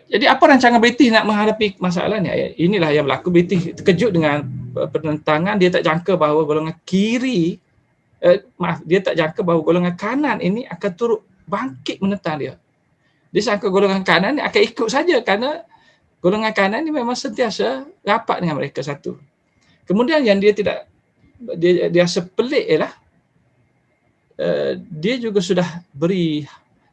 Jadi apa rancangan British nak menghadapi masalah ni? Inilah yang berlaku. British terkejut dengan penentangan. Dia tak jangka bahawa golongan kiri, dia tak jangka bahawa golongan kanan ini akan turut bangkit menentang dia. Dia sangka golongan kanan ni akan ikut saja kerana golongan kanan ni memang sentiasa rapat dengan mereka satu. Kemudian yang dia tidak, dia rasa pelik ialah dia juga sudah beri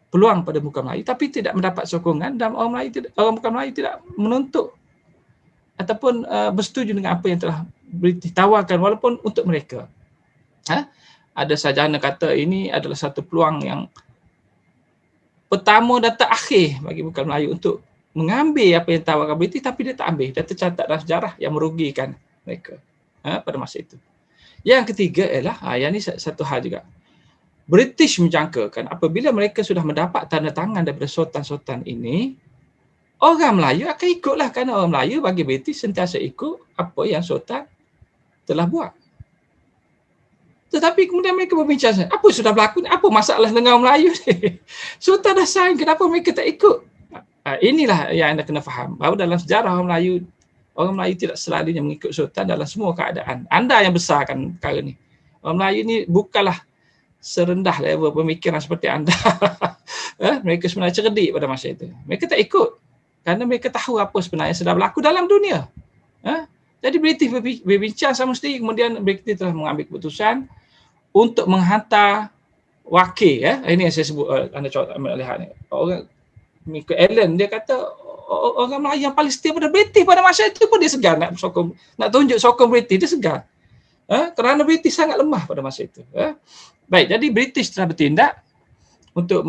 peluang pada Muka Melayu tapi tidak mendapat sokongan, dan orang Muka Melayu tidak menuntut ataupun bersetuju dengan apa yang telah ditawarkan walaupun untuk mereka. Ada sarjana kata ini adalah satu peluang yang pertama dan terakhir bagi Muka Melayu untuk mengambil apa yang ditawarkan British, tapi dia tak ambil. Dia tercatat dalam sejarah yang merugikan mereka pada masa itu. Yang ketiga ialah, yang ini satu hal juga. British menjangkakan apabila mereka sudah mendapat tanda tangan daripada sultan-sultan ini, orang Melayu akan ikutlah, kerana orang Melayu bagi British sentiasa ikut apa yang sultan telah buat. Tetapi kemudian mereka berbincang, apa sudah berlaku ni? Apa masalah dengan orang Melayu ni? Sultan dah sign, kenapa mereka tak ikut? Inilah yang anda kena faham, bahawa dalam sejarah orang Melayu tidak selalunya mengikut sultan dalam semua keadaan. Anda yang besarkan perkara ni. Orang Melayu ni bukanlah serendah level pemikiran seperti anda. Mereka sebenarnya cerdik pada masa itu. Mereka tak ikut kerana mereka tahu apa sebenarnya sedang berlaku dalam dunia. Jadi British berbincang sama sendiri, kemudian British telah mengambil keputusan untuk menghantar wakil. Ini yang saya sebut, anda coba lihat ni. Orang Michael Allen, dia kata orang Melayu yang paling setia pada British pada masa itu pun dia segan nak tunjuk sokong British, dia segan. Kerana British sangat lemah pada masa itu. Baik, jadi British telah bertindak untuk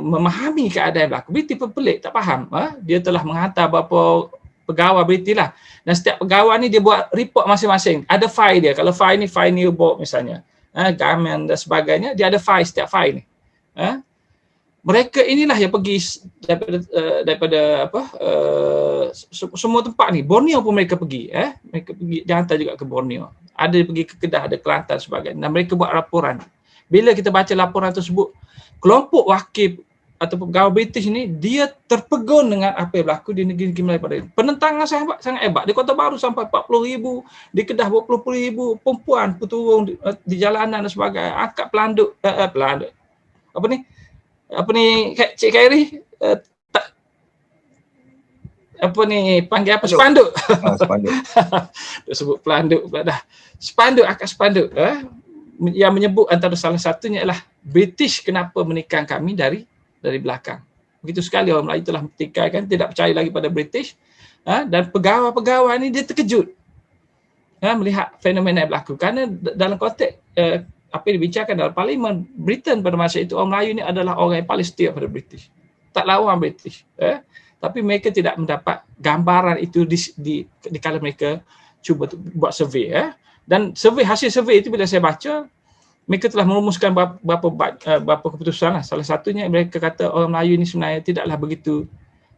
memahami keadaan yang berlaku. British pun pelik, tak faham. Dia telah menghantar beberapa pegawai British lah. Dan setiap pegawai ni dia buat report masing-masing. Ada file dia. Kalau file ni file new board misalnya, gamen dan sebagainya, dia ada file, setiap file ni. Mereka inilah yang pergi daripada semua tempat ni. Borneo pun mereka pergi. Mereka pergi, dihantar juga ke Borneo. Ada pergi ke Kedah, ada Kelantan sebagainya. Dan mereka buat laporan. Bila kita baca laporan tersebut, kelompok wakil atau pegawai British ni, dia terpegun dengan apa yang berlaku di negeri-negeri Melayu pada ini. Penentangan sangat hebat. Di Kota Baru sampai 40,000, di Kedah 20,000 perempuan berturung di jalanan dan sebagainya. Angkat pelanduk. Apa ni Cik Khairi? Panggil apa? Spanduk. Spanduk. Dia sebut pelanduk pula dah. Spanduk, akad spanduk. Yang menyebut antara salah satunya ialah British kenapa menikam kami dari belakang. Begitu sekali orang Melayu telah metikaikan, tidak percaya lagi pada British. Dan pegawai-pegawai ni dia terkejut melihat fenomena yang berlaku. Kerana dalam konteks apa yang dibincangkan dalam Parlimen Britain pada masa itu, orang Melayu ni adalah orang yang paling setia pada British. Tak lawan British. Tapi mereka tidak mendapat gambaran itu di kala mereka cuba buat survey. Dan hasil survey itu bila saya baca, mereka telah merumuskan beberapa keputusan lah. Salah satunya mereka kata orang Melayu ini sebenarnya tidaklah begitu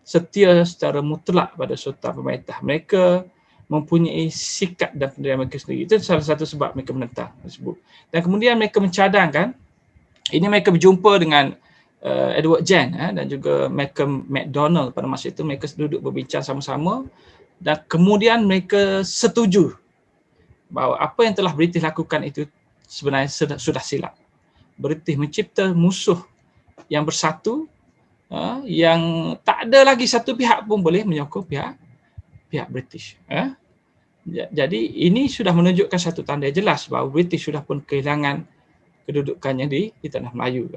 setia secara mutlak pada sultan pemerintah. Mereka mempunyai sikap dan pendirian mereka sendiri. Itu salah satu sebab mereka menentang tersebut. Dan kemudian mereka mencadangkan, ini mereka berjumpa dengan Edward Jen dan juga Malcolm McDonald pada masa itu. Mereka duduk berbincang sama-sama dan kemudian mereka setuju bahawa apa yang telah British lakukan itu sebenarnya sudah silap. British mencipta musuh yang bersatu, yang tak ada lagi satu pihak pun boleh menyokong pihak British. Jadi ini sudah menunjukkan satu tanda jelas bahawa British sudah pun kehilangan kedudukannya di tanah Melayu.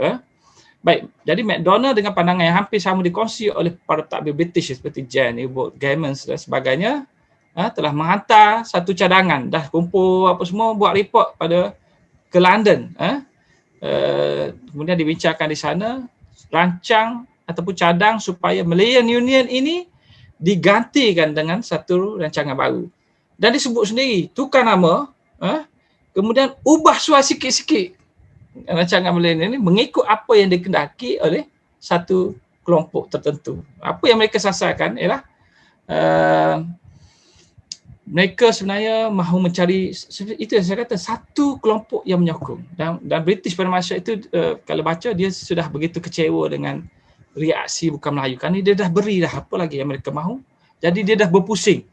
Baik, jadi McDonald dengan pandangan yang hampir sama dikongsi oleh para takbir British seperti Jen, Ewart, Gammons dan sebagainya, telah menghantar satu cadangan, dah kumpul apa semua, buat report ke London. Kemudian dibincangkan di sana, rancang ataupun cadang supaya Malayan Union ini digantikan dengan satu rancangan baru. Dan disebut sendiri, tukar nama, kemudian ubah suara sikit-sikit rancangan Malayan ini mengikut apa yang dikehendaki oleh satu kelompok tertentu. Apa yang mereka sasarkan ialah mereka sebenarnya mahu mencari, itu yang saya kata, satu kelompok yang menyokong. Dan British pada masa itu, kalau baca, dia sudah begitu kecewa dengan reaksi bukan Melayu. Kan dia dah beri dah apa lagi yang mereka mahu. Jadi dia dah berpusing.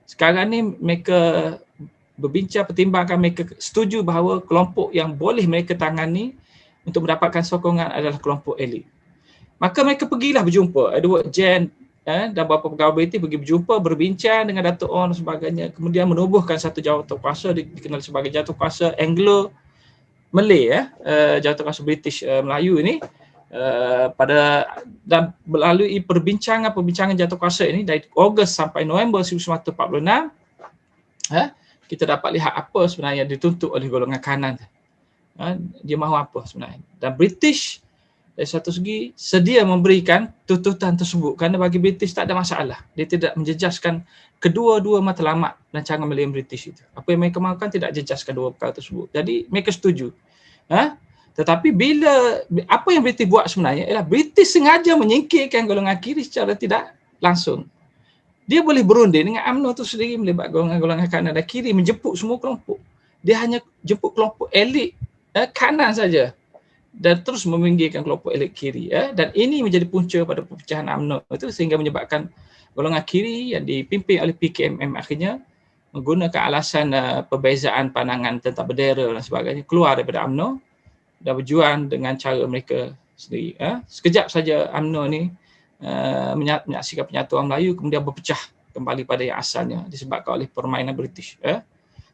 Sekarang ni mereka berbincang, pertimbangkan, mereka setuju bahawa kelompok yang boleh mereka tangani untuk mendapatkan sokongan adalah kelompok elit. Maka mereka pergilah berjumpa. Edward Jen dan beberapa pegawai BT pergi berjumpa, berbincang dengan Dato' On dan sebagainya. Kemudian menubuhkan satu jawatankuasa dikenal sebagai jawatankuasa Anglo-Malay, jawatankuasa British Melayu ini. Dan melalui perbincangan jawatankuasa ini dari Ogos sampai November 1946, kita dapat lihat apa sebenarnya dituntut oleh golongan kanan. Dia mahu apa sebenarnya. Dan British dari satu segi sedia memberikan tuntutan tersebut kerana bagi British tak ada masalah. Dia tidak menjejaskan kedua-dua matlamat rancangan Millennium British itu. Apa yang mereka mahukan tidak jejaskan dua perkara tersebut. Jadi mereka setuju. Tetapi bila apa yang British buat sebenarnya ialah British sengaja menyingkirkan golongan kiri secara tidak langsung. Dia boleh berunding dengan UMNO itu sendiri melibat golongan kanan dan kiri, menjemput semua kelompok. Dia hanya jemput kelompok elit kanan saja dan terus meminggirkan kelompok elit kiri. Dan ini menjadi punca pada perpecahan UMNO itu sehingga menyebabkan golongan kiri yang dipimpin oleh PKMM akhirnya menggunakan alasan perbezaan pandangan tentang bendera dan sebagainya keluar daripada UMNO dan berjuang dengan cara mereka sendiri. Sekejap saja UMNO ni menyaksikan penyatuan Melayu kemudian berpecah kembali pada yang asalnya disebabkan oleh permainan British.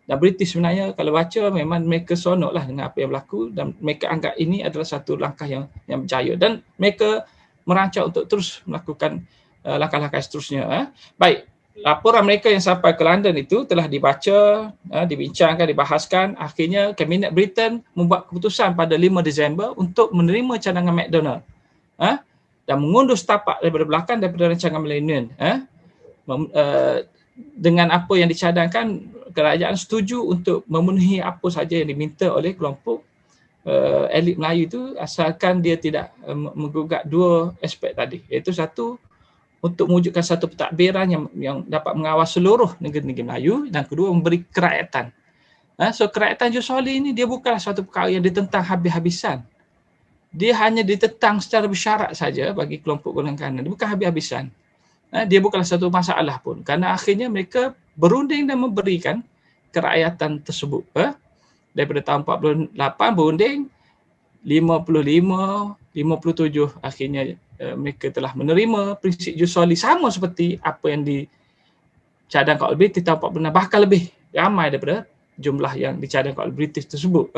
Dan British sebenarnya kalau baca memang mereka seronoklah dengan apa yang berlaku dan mereka anggap ini adalah satu langkah yang berjaya dan mereka merancang untuk terus melakukan langkah-langkah seterusnya. Baik, laporan mereka yang sampai ke London itu telah dibaca, dibincangkan, dibahaskan. Akhirnya Kabinet Britain membuat keputusan pada 5 Disember untuk menerima cadangan McDonald dan mengundur setapak daripada belakang daripada rancangan Millennium. Dengan apa yang dicadangkan, kerajaan setuju untuk memenuhi apa saja yang diminta oleh kelompok elit Melayu itu asalkan dia tidak menggugat dua aspek tadi, iaitu satu untuk mewujudkan satu pentadbiran yang dapat mengawal seluruh negeri-negeri Melayu dan kedua memberi kerakyatan. So kerakyatan Jusoli ini dia bukanlah satu perkara yang ditentang habis-habisan. Dia hanya ditentang secara bersyarat saja bagi kelompok golongan kanan. Dia bukan habis-habisan. Dia bukanlah satu masalah pun. Kerana akhirnya mereka berunding dan memberikan kerakyatan tersebut. Daripada tahun 48 berunding, 55, 57 akhirnya mereka telah menerima prinsip Jusoli sama seperti apa yang dicadangkan oleh British tahun 46, bahkan lebih ramai daripada jumlah yang dicadangkan oleh British tersebut.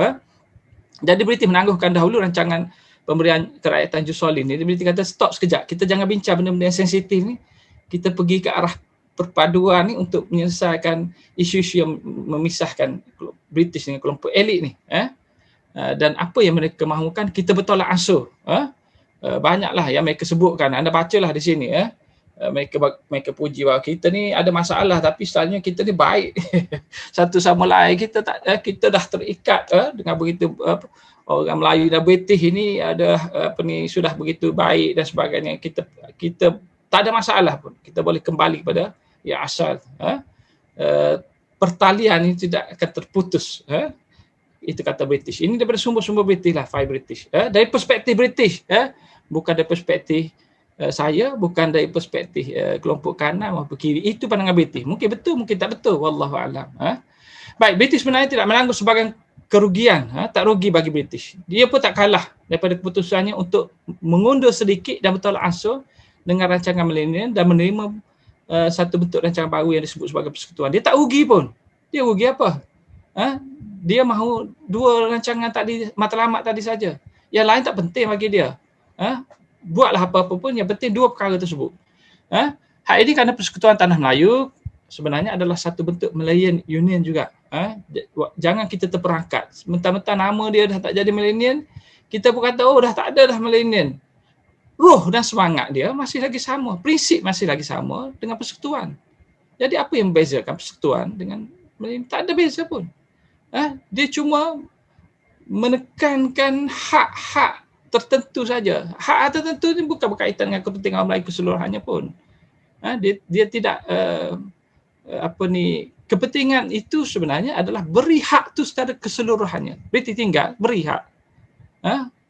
Jadi British menangguhkan dahulu rancangan pemberian kerakyatan Jusoli ni. British kata stop sekejap, kita jangan bincang benda-benda yang sensitif ni. Kita pergi ke arah perpaduan ni untuk menyelesaikan isu-isu yang memisahkan British dengan kelompok elit ni. Dan apa yang mereka mahukan kita bertolak ansur. Banyaklah yang mereka sebutkan. Anda bacalah di sini. Mereka puji bahawa kita ni ada masalah tapi sebenarnya kita ni baik. Satu sama lain kita dah terikat dengan begitu orang Melayu dan British ini ada sudah begitu baik dan sebagainya. Kita tak ada masalah pun. Kita boleh kembali kepada yang asal. Pertalian ini tidak akan terputus. Itu kata British. Ini daripada sumber-sumber British lah, Five British. Dari perspektif British, bukan dari perspektif saya, bukan dari perspektif kelompok kanan maupun kiri. Itu pandangan British. Mungkin betul, mungkin tak betul. Wallahu a'lam. Baik, British sebenarnya tidak menanggung sebagai kerugian. Tak rugi bagi British. Dia pun tak kalah daripada keputusannya untuk mengundur sedikit dan bertolak ansur dengan rancangan Millennium dan menerima satu bentuk rancangan baru yang disebut sebagai persekutuan. Dia tak rugi pun. Dia rugi apa? Dia mahu dua rancangan tadi, matlamat tadi saja. Yang lain tak penting bagi dia. Buatlah apa-apa pun, yang penting dua perkara tersebut. Hal ini kerana Persekutuan Tanah Melayu sebenarnya adalah satu bentuk Malayan Union juga. Jangan kita terperangkap. Mentah-mentah nama dia dah tak jadi Millennium, kita pun kata, oh dah tak ada dah Millennium. Roh dan semangat dia masih lagi sama. Prinsip masih lagi sama dengan persekutuan. Jadi apa yang membezakan persekutuan dengan Millennium? Tak ada beza pun. Dia cuma menekankan hak-hak tertentu saja. Hak tertentu ini bukan berkaitan dengan kepentingan Melayu keseluruhannya pun. Dia tidak kepentingan itu sebenarnya adalah beri hak tu secara keseluruhannya. Berarti tinggal beri hak.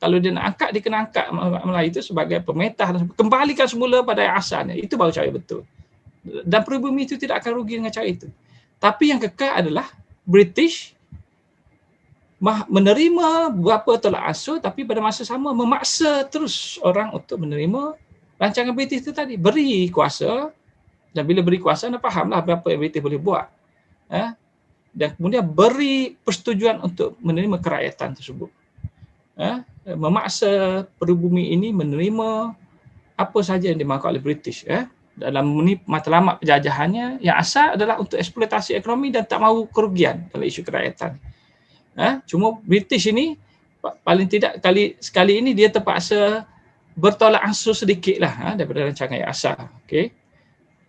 Kalau dia nak angkat, dia kena angkat Melayu itu sebagai pemetah dan kembalikan semula pada yang asalnya. Itu baru cara betul. Dan pribumi itu tidak akan rugi dengan cara itu. Tapi yang kekal adalah British menerima beberapa tolak ansur, tapi pada masa sama memaksa terus orang untuk menerima rancangan British itu tadi. Beri kuasa, dan bila beri kuasa, anda fahamlah berapa yang British boleh buat. Dan kemudian beri persetujuan untuk menerima kerakyatan tersebut. Memaksa pribumi ini menerima apa saja yang dimahu oleh British. Dalam matlamat penjajahannya, yang asal adalah untuk eksploitasi ekonomi dan tak mahu kerugian dalam isu kerakyatan. Cuma British ini paling tidak sekali ini dia terpaksa bertolak ansur sedikit lah daripada rancangan yang asal. Okay.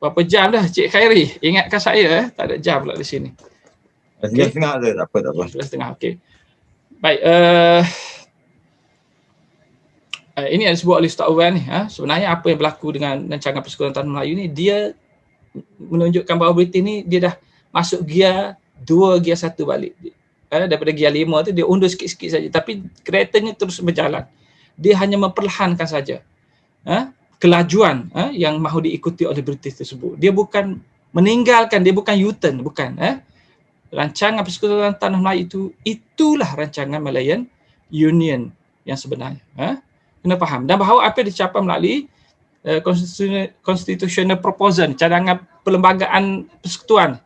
Berapa jam dah Cik Khairi? Ingatkan saya, tak ada jam pula di sini. 11.30 je, tak apa. 11.30, okey. Baik, ini yang disebut oleh Ustaz Owen ni. Sebenarnya apa yang berlaku dengan rancangan Persekutuan Tanah Melayu ni, dia menunjukkan bahawa British ni dia dah masuk gear 2, gear 1 balik. Daripada gear 5 tu dia undur sikit-sikit saja, tapi keretanya terus berjalan. Dia hanya memperlahankan saja kelajuan yang mahu diikuti oleh British tersebut. Dia bukan meninggalkan, dia bukan U-turn, bukan. Rancangan Persekutuan Tanah Melayu itulah rancangan Malayan Union yang sebenarnya. Kena faham. Dan bahawa apa yang dicapai melalui constitutional proposal, cadangan perlembagaan persekutuan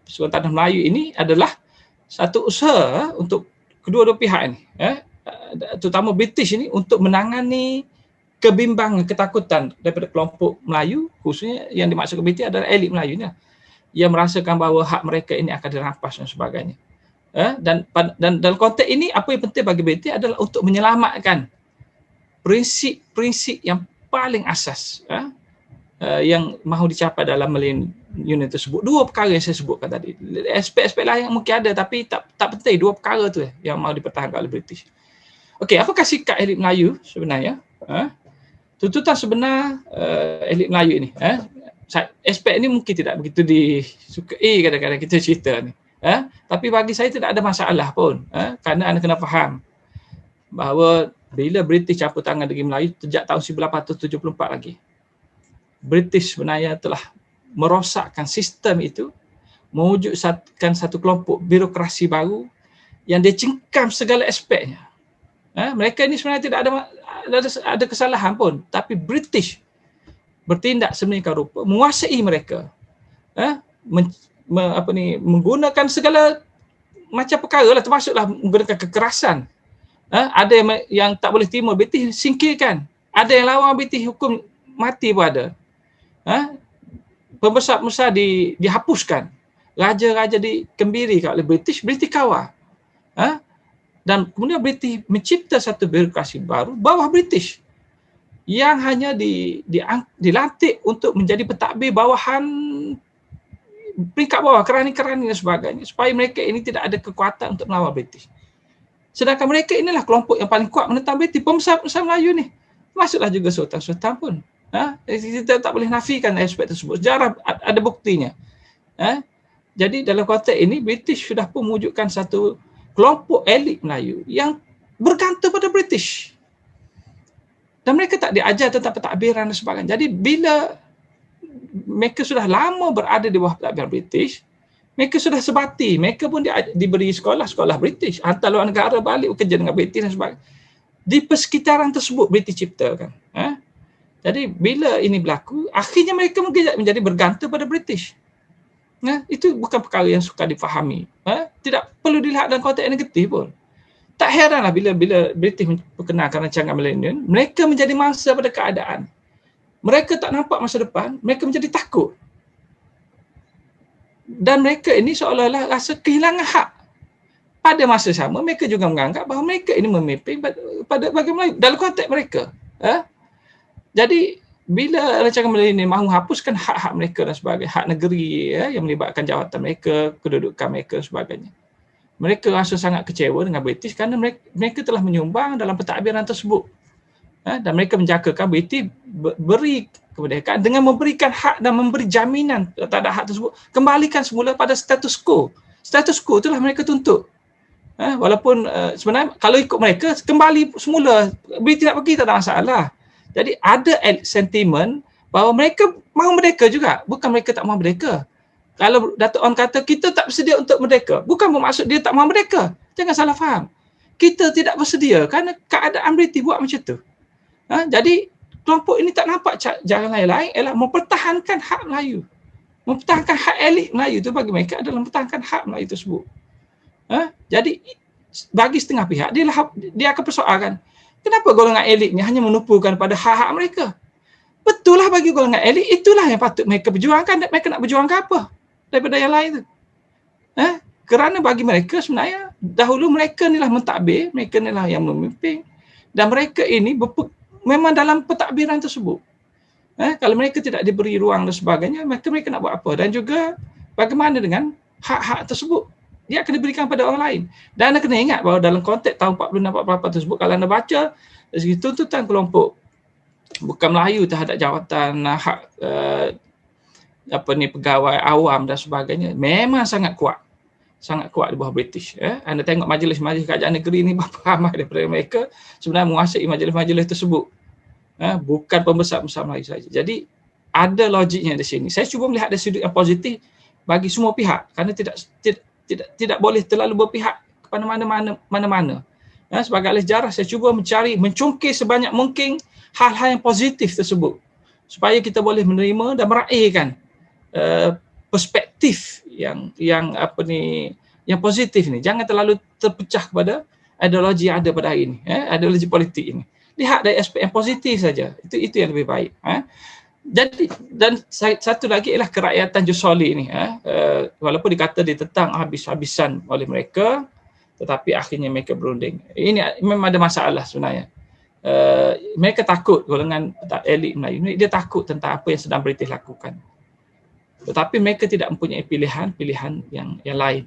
Persekutuan Tanah Melayu ini adalah satu usaha untuk kedua-dua pihak ini, terutama British ini, untuk menangani kebimbangan, ketakutan daripada kelompok Melayu, khususnya yang dimaksudkan British adalah elit Melayu ni, yang merasakan bahawa hak mereka ini akan dirampas dan sebagainya. Dan dalam konteks ini, apa yang penting bagi British adalah untuk menyelamatkan prinsip-prinsip yang paling asas yang mahu dicapai dalam Malayan Union tersebut. Dua perkara yang saya sebutkan tadi. Aspek-aspek lain mungkin ada, tapi tak penting. Dua perkara tu yang mahu dipertahankan oleh British. Okey, apakah sikap elit Melayu sebenarnya? Tuntutan sebenar elit Melayu ini. Aspek ini mungkin tidak begitu disukai kadang-kadang kita cerita ni. Tapi bagi saya tidak ada masalah pun. Kerana anda kena faham bahawa bila British campur tangan dengan Melayu sejak tahun 1874 lagi, British sebenarnya telah merosakkan sistem itu, mewujudkan satu kelompok birokrasi baru yang dia cengkam segala aspeknya. Mereka ini sebenarnya tidak ada kesalahan pun, tapi British bertindak sedemikian rupa, menguasai mereka, menggunakan segala macam perkara lah, termasuklah menggunakan kekerasan. Ada yang tak boleh terima British singkirkan, ada yang lawan British hukum mati pun ada. Pembesar-pembesar dihapuskan, raja-raja dikembiri oleh British kawal. Dan kemudian British mencipta satu birokrasi baru bawah British yang hanya dilantik untuk menjadi pentadbir bawahan, peringkat bawah, kerani-kerani dan sebagainya, supaya mereka ini tidak ada kekuatan untuk melawan British. Sedangkan mereka inilah kelompok yang paling kuat menentang British, pembesar-pembesar Melayu ni. Masuklah juga sultan-sultan pun. Kita tak boleh nafikan aspek tersebut. Sejarah ada buktinya. Jadi dalam konteks ini, British sudah pun mewujudkan satu kelompok elit Melayu yang bergantung pada British. Dan mereka tak diajar tentang pentadbiran dan sebagainya. Jadi bila mereka sudah lama berada di bawah pentadbiran British, mereka sudah sebati. Mereka pun diberi sekolah British. Hantar luar negara balik bekerja dengan British dan sebagainya. Di persekitaran tersebut British ciptakan. Jadi bila ini berlaku, akhirnya mereka menjadi bergantung pada British. Itu bukan perkara yang suka difahami. Tidak perlu dilihat dalam konteks negatif pun. Tak heranlah bila British memperkenalkan rancangan Malayan, mereka menjadi mangsa pada keadaan. Mereka tak nampak masa depan, mereka menjadi takut. Dan mereka ini seolah-olah rasa kehilangan hak. Pada masa sama, mereka juga menganggap bahawa mereka ini memimpin bagi Melayu dalam konteks mereka. Jadi bila rancangan Melayu ini mahu hapuskan hak-hak mereka dan sebagainya, hak negeri yang melibatkan jawatan mereka, kedudukan mereka dan sebagainya, mereka rasa sangat kecewa dengan British kerana mereka telah menyumbang dalam pentadbiran tersebut. Dan mereka menjangkakan British beri kemerdekaan dengan memberikan hak dan memberi jaminan terhadap hak tersebut, kembalikan semula pada status quo. Status quo itulah mereka tuntut. Walaupun sebenarnya kalau ikut mereka kembali semula, British nak pergi tak ada masalah. Jadi ada sentimen bahawa mereka mahu merdeka juga, bukan mereka tak mahu merdeka. Kalau Dato' Onn kata kita tak bersedia untuk merdeka, bukan bermaksud dia tak mahu merdeka. Jangan salah faham. Kita tidak bersedia kerana keadaan British buat macam tu. Jadi kelompok ini tak nampak jalan lain ialah mempertahankan hak Melayu. Mempertahankan hak elit Melayu itu bagi mereka adalah mempertahankan hak Melayu tersebut. Jadi bagi setengah pihak dia akan persoalkan kenapa golongan elit ni hanya menupukan pada hak-hak mereka. Betul lah, bagi golongan elit itulah yang patut mereka perjuangkan. Mereka nak berjuangkan apa daripada yang lain tu? Kerana bagi mereka sebenarnya dahulu mereka inilah mentadbir, mereka inilah yang memimpin, dan mereka ini memang dalam pentadbiran tersebut. Kalau mereka tidak diberi ruang dan sebagainya, mereka nak buat apa? Dan juga bagaimana dengan hak-hak tersebut? Dia akan diberikan pada orang lain. Dan anda kena ingat bahawa dalam konteks tahun 46-48 tersebut, kalau anda baca dari segi tuntutan kelompok bukan Melayu terhadap jawatan hak pegawai awam dan sebagainya, memang sangat kuat di bawah British. Anda tengok majlis-majlis kerajaan negeri ni berapa ramai daripada mereka sebenarnya menguasai majlis-majlis tersebut. Bukan pembesar-pembesar Melayu saja. Jadi ada logiknya di sini. Saya cuba melihat dari sudut yang positif bagi semua pihak, kerana tidak boleh terlalu berpihak kepada mana-mana. Sebagai ahli sejarah, saya cuba mencungkil sebanyak mungkin hal-hal yang positif tersebut supaya kita boleh menerima dan meraihkan perspektif yang positif ni. Jangan terlalu terpecah kepada ideologi yang ada pada hari ini, ideologi politik ini. Lihat dari aspek yang positif saja. Itu yang lebih baik. Jadi, dan satu lagi ialah kerakyatan Jusoli ni. Walaupun dikata ditentang habis-habisan oleh mereka, tetapi akhirnya mereka berunding. Ini memang ada masalah sebenarnya. Mereka takut, golongan elit Melayu ni, dia takut tentang apa yang sedang British lakukan. Tetapi mereka tidak mempunyai pilihan yang lain.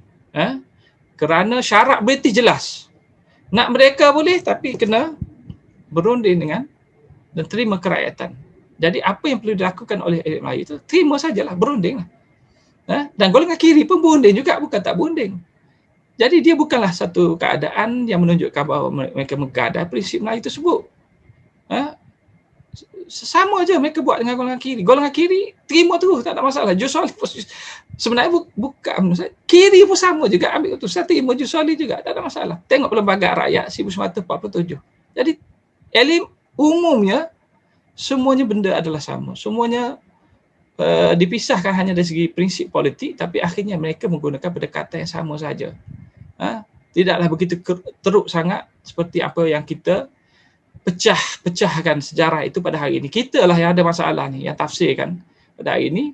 Kerana syarat British jelas. Nak merdeka boleh, tapi kena berunding dengan dan terima kerakyatan. Jadi apa yang perlu dilakukan oleh elit Melayu itu, terima sajalah, berunding. Dan golongan kiri pun berunding juga, bukan tak berunding. Jadi dia bukanlah satu keadaan yang menunjukkan bahawa mereka menggadai prinsip Melayu tersebut. Sama aja mereka buat dengan golongan kiri. Golongan kiri terima terus, tak ada masalah. Jusoli sebenarnya bukan kiri pun sama juga, ambil keputusan terima Jusoli juga, tak ada masalah. Tengok Perlembagaan Rakyat 1947. Jadi elit umumnya semuanya benda adalah sama. Semuanya dipisahkan hanya dari segi prinsip politik, tapi akhirnya mereka menggunakan pendekatan yang sama saja. Tidaklah begitu teruk sangat seperti apa yang kita pecahkan sejarah itu pada hari ini. Kita lah yang ada masalah ni, yang tafsirkan pada hari ini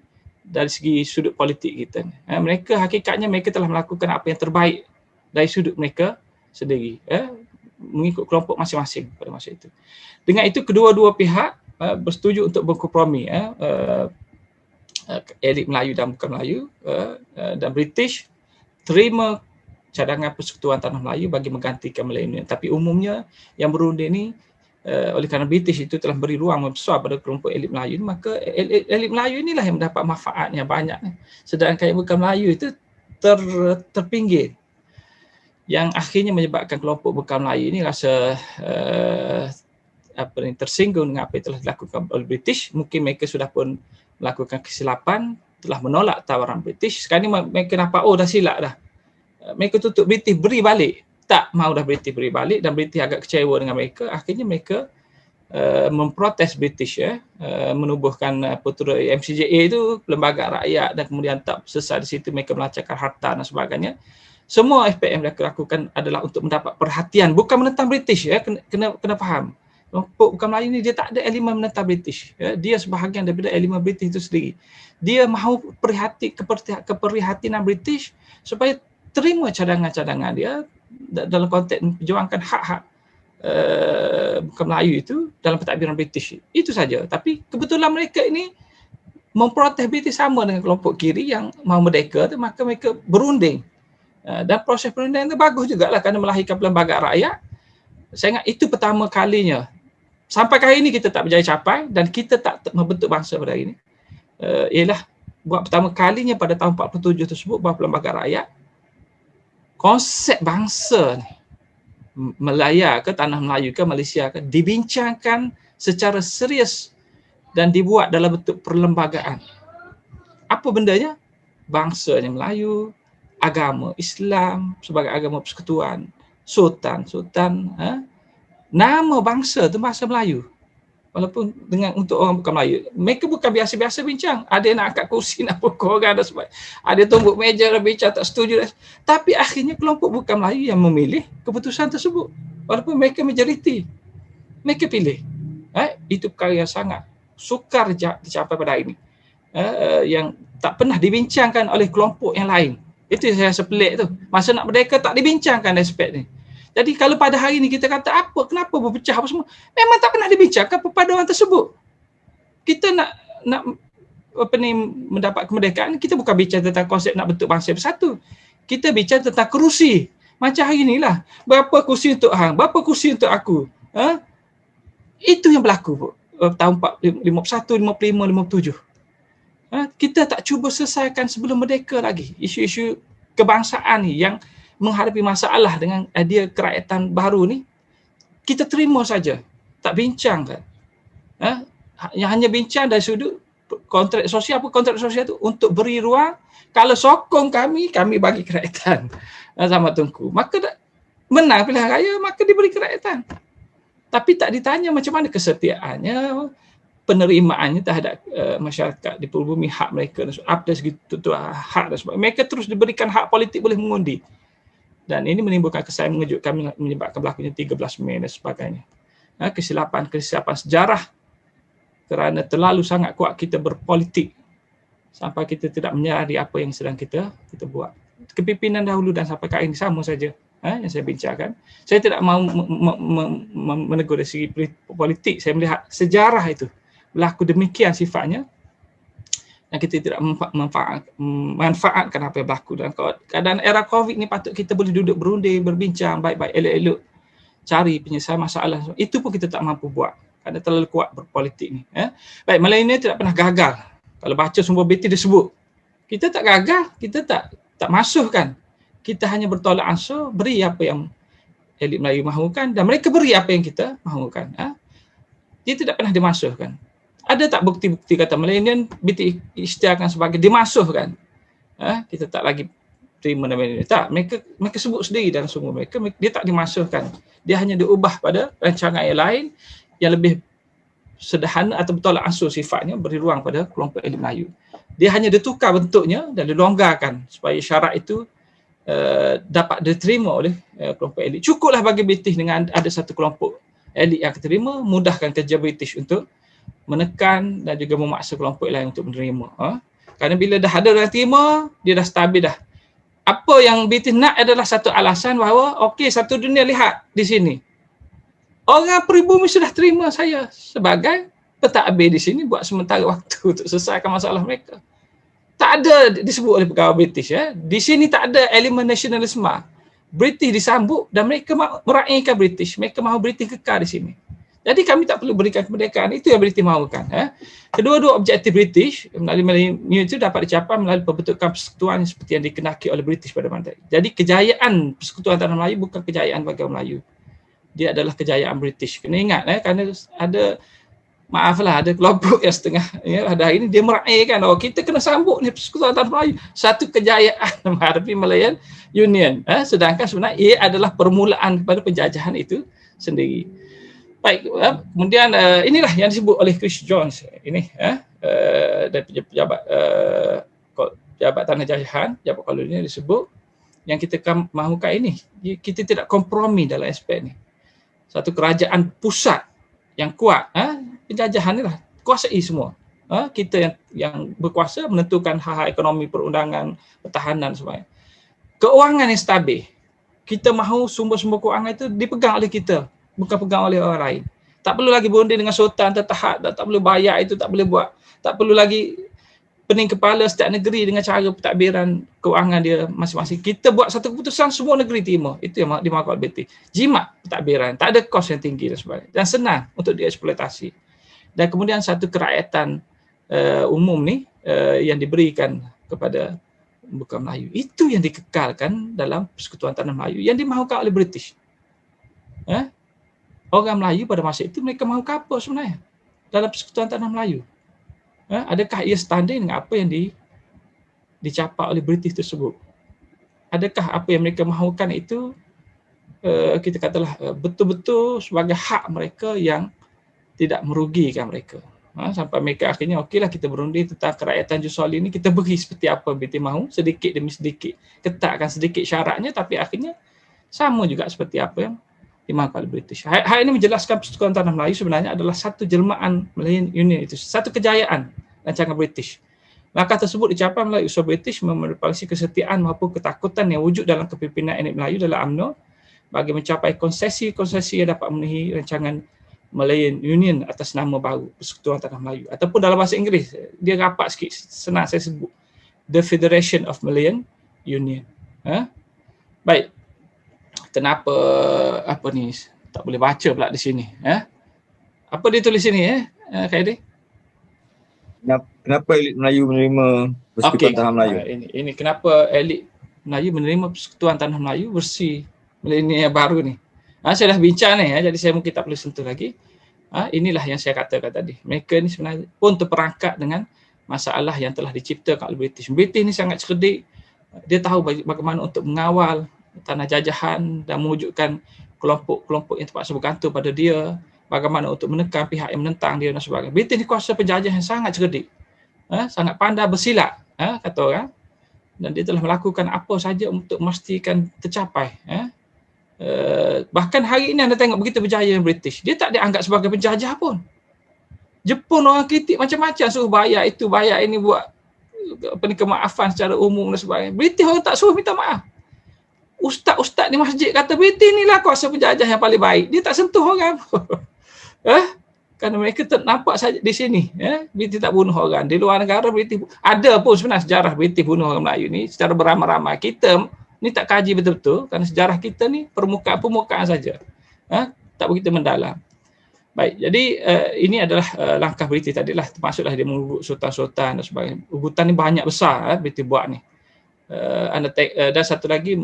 dari segi sudut politik kita. Mereka hakikatnya mereka telah melakukan apa yang terbaik dari sudut mereka sendiri, mengikut kelompok masing-masing pada masa itu. Dengan itu kedua-dua pihak bersetuju untuk berkompromi, elit Melayu dan bukan Melayu, dan British terima cadangan Persekutuan Tanah Melayu bagi menggantikan Melayu. Tapi umumnya yang berunding ni, oleh kerana British itu telah beri ruang besar pada kelompok elit Melayu, maka elit Melayu inilah yang mendapat manfaat yang banyak. Sedangkan yang bukan Melayu itu terpinggir, yang akhirnya menyebabkan kelompok bukan Melayu ini rasa tersinggung dengan apa yang telah dilakukan oleh British. Mungkin mereka sudah pun melakukan kesilapan, telah menolak tawaran British. Sekarang ni mereka nampak, dah silap dah. Mereka tutup British, beri balik. Tak mahu dah British beri balik, dan British agak kecewa dengan mereka. Akhirnya mereka memprotes British, menubuhkan MCJA itu, Perlembagaan Rakyat, dan kemudian tak selesai di situ mereka melancarkan harta dan sebagainya. Semua aspek yang mereka lakukan adalah untuk mendapat perhatian, bukan menentang British. Kena faham. Kelompok bukan Melayu ni dia tak ada elemen menentang British. Dia sebahagian daripada elemen British itu sendiri. Dia mahu keprihatinan British supaya terima cadangan-cadangan dia dalam konteks memperjuangkan hak-hak bukan Melayu itu dalam pentadbiran British. Itu saja. Tapi kebetulan mereka ini memprotes British sama dengan kelompok kiri yang mahu merdeka, maka mereka berunding. Dan proses perundingan itu bagus jugalah kerana melahirkan Perlembagaan Rakyat. Saya ingat itu pertama kalinya. Sampai hari ini kita tak berjaya capai dan kita tak membentuk bangsa pada hari ini. Ialah buat pertama kalinya pada tahun 47 tersebut bahawa Perlembagaan Rakyat konsep bangsa ni, Melaya ke tanah Melayu ke Malaysia ke, dibincangkan secara serius dan dibuat dalam bentuk perlembagaan. Apa bendanya? Bangsanya Melayu, agama Islam sebagai agama persekutuan, sultan, nama bangsa tu bahasa Melayu. Walaupun dengan untuk orang bukan Melayu, mereka bukan biasa-biasa bincang. Ada yang nak angkat kursi, nak pukul orang dan sebagainya. Ada tumbuk meja dan bincang tak setuju. Tapi akhirnya kelompok bukan Melayu yang memilih keputusan tersebut. Walaupun mereka majoriti, mereka pilih. Itu perkara yang sangat sukar dicapai pada hari ini. Yang tak pernah dibincangkan oleh kelompok yang lain. Itu yang saya rasa pelik tu. Masa nak merdeka tak dibincangkan aspek ni. Jadi kalau pada hari ni kita kata kenapa berpecah apa semua, memang tak pernah dibincangkan perpaduan tersebut. Kita nak mendapat kemerdekaan, kita bukan bincang tentang konsep nak bentuk bangsa bersatu. Kita bincang tentang kerusi. Macam hari inilah, berapa kursi untuk hang, berapa kursi untuk aku. Itu yang berlaku tahun 51, 55, 57. Kita tak cuba selesaikan sebelum merdeka lagi isu-isu kebangsaan ni yang menghadapi masalah dengan idea kerakyatan baru ni. Kita terima saja, tak bincang kan. Yang hanya bincang dari sudut kontrak sosial. Apa kontrak sosial tu? Untuk beri ruang, kalau sokong kami bagi kerakyatan sama Tunku. Maka menang pilihan raya, maka diberi kerakyatan. Tapi tak ditanya macam mana kesetiaannya, penerimaannya terhadap masyarakat di Pulau Bumi, hak mereka, apa segi hak dan sebagainya. Mereka terus diberikan hak politik boleh mengundi. Dan ini menimbulkan kesan mengejutkan, menyebabkan berlakunya 13 Mei dan sebagainya. Kesilapan sejarah kerana terlalu sangat kuat kita berpolitik sampai kita tidak menyadari apa yang sedang kita buat. Kepimpinan dahulu dan sampai kali ini sama saja yang saya bincangkan. Saya tidak mahu menegur dari segi politik. Saya melihat sejarah itu berlaku demikian sifatnya dan kita tidak memanfaatkan apa yang berlaku. Dan keadaan era COVID ni patut kita boleh duduk berunding, berbincang baik-baik, elok-elok, cari penyelesaian masalah. Itu pun kita tak mampu buat kerana terlalu kuat berpolitik ni. Baik, Malaysia ni tidak pernah gagal. Kalau baca sumber BT dia sebut, kita tak gagal, kita tak masukkan. Kita hanya bertolak ansur, beri apa yang elit Melayu mahukan dan mereka beri apa yang kita mahukan. Dia tidak pernah dimasukkan. Ada tak bukti-bukti kata Millennium BT isytiharkan sebagai dimasukkan? Kita tak lagi terima nama ini. Tak, mereka sebut sendiri dalam sumber mereka, dia tak dimasukkan. Dia hanya diubah pada rancangan yang lain yang lebih sederhana atau bertolak ansur sifatnya, beri ruang pada kelompok elit Melayu. Dia hanya ditukar bentuknya dan dilonggarkan supaya syarat itu dapat diterima oleh kelompok elit. Cukuplah bagi British dengan ada satu kelompok elit yang diterima, mudahkan kerja British untuk menekan dan juga memaksa kelompok lain untuk menerima. Kerana bila dah ada orang terima, dia dah stabil dah. Apa yang British nak adalah satu alasan bahawa okey, satu dunia lihat di sini. Orang pribumi sudah terima saya sebagai pentadbir di sini buat sementara waktu untuk selesaikan masalah mereka. Tak ada disebut oleh pegawai British. Di sini tak ada elemen nasionalisme. British disambut dan mereka meraihkan British. Mereka mahu British kekal di sini. Jadi kami tak perlu berikan kemerdekaan. Itu yang British mahukan. Kedua-dua objektif British melalui New itu dapat dicapai melalui pembentukan persekutuan seperti yang dikenaki oleh British pada masa. Jadi kejayaan persekutuan tanah Melayu bukan kejayaan bagi orang Melayu. Dia adalah kejayaan British. Kena ingat kerana ada kelompok yang setengah pada hari ini dia meraihkan kita kena sambut ni persekutuan tanah Melayu, satu kejayaan menghadapi Malayan Union. Sedangkan sebenarnya ia adalah permulaan kepada penjajahan itu sendiri. Baik, kemudian inilah yang disebut oleh Chris Jones ini dan pejabat tanah jajahan, pejabat kolonial disebut yang kita mahukan ini. Kita tidak kompromi dalam aspek ni. Satu kerajaan pusat yang kuat, penjajahan ni lah kuasai semua. Kita yang berkuasa menentukan hal-hal ekonomi, perundangan, pertahanan sebagainya. Keuangan yang stabil. Kita mahu sumber-sumber keuangan itu dipegang oleh kita, bukan pegang oleh orang lain. Tak perlu lagi berunding dengan sultan tertahat, tak perlu bayar itu, tak boleh buat. Tak perlu lagi pening kepala setiap negeri dengan cara pentadbiran keuangan dia masing-masing. Kita buat satu keputusan, semua negeri terima. Itu yang dimaksud BT. Jimat pentadbiran, tak ada kos yang tinggi dan sebagainya. Dan senang untuk dieksploitasi. Dan kemudian satu kerakyatan umum ni yang diberikan kepada bukan Melayu. Itu yang dikekalkan dalam Persekutuan Tanah Melayu yang dimahukan oleh British. Orang Melayu pada masa itu mereka mahukan apa sebenarnya dalam Persekutuan Tanah Melayu? Adakah ia standing dengan apa yang dicapai oleh British tersebut? Adakah apa yang mereka mahukan itu kita katalah betul-betul sebagai hak mereka yang tidak merugikan mereka? Sampai mereka akhirnya okeylah kita berundi tentang kerakyatan Jusoli ini, kita beri seperti apa BT mahu, sedikit demi sedikit, ketatkan sedikit syaratnya, tapi akhirnya sama juga seperti apa yang dimahukan oleh British. Hal ini menjelaskan Persekutuan Tanah Melayu sebenarnya adalah satu jelmaan Malayan Union itu, satu kejayaan rancangan British. Langkah tersebut dicapai melalui usaha British memerlukan kesetiaan maupun ketakutan yang wujud dalam kepimpinan etnik Melayu dalam UMNO bagi mencapai konsesi-konsesi yang dapat memenuhi rancangan Malayan Union atas nama baru Persekutuan Tanah Melayu, ataupun dalam bahasa Inggeris dia rapat sikit, senang saya sebut The Federation of Malayan Union. Baik, kenapa apa ni tak boleh baca pula di sini? Apa dia tulis sini Kak Edi? Kenapa elit Melayu menerima Persekutuan Tanah Melayu? Ini kenapa elit Melayu menerima Persekutuan Tanah Melayu versi milenial baru ni. Saya dah bincang ni, jadi saya mungkin tak perlu sentuh lagi. Inilah yang saya katakan tadi. Mereka ni sebenarnya pun terperangkap dengan masalah yang telah diciptakan oleh British. British ni sangat cerdik. Dia tahu bagaimana untuk mengawal tanah jajahan dan mewujudkan kelompok-kelompok yang terpaksa bergantung pada dia. Bagaimana untuk menekan pihak yang menentang dia dan sebagainya. British ni kuasa penjajah yang sangat cerdik. Sangat pandai bersilat, kata orang. Dan dia telah melakukan apa saja untuk memastikan tercapai. Bahkan hari ini anda tengok begitu berjaya British, dia tak dianggap sebagai penjajah pun. Jepun orang kritik macam-macam, suruh bayar itu, bayar ini, buat kemaafan secara umum dan sebagainya. British orang tak suruh minta maaf. Ustaz-ustaz di masjid kata British inilah kuasa penjajah yang paling baik. Dia tak sentuh orang. Kerana mereka nampak saja di sini, British tak bunuh orang. Di luar negara British ada pun sebenarnya sejarah British bunuh orang Melayu ni secara beramai-ramai. Kita ni tak kaji betul-betul kerana sejarah kita ni permukaan saja. Tak begitu mendalam. Baik, jadi ini adalah langkah British tadilah, termasuklah dia mengugut sultan-sultan dan sebagainya. Ugutan ni banyak besar British buat ni. Dan satu lagi,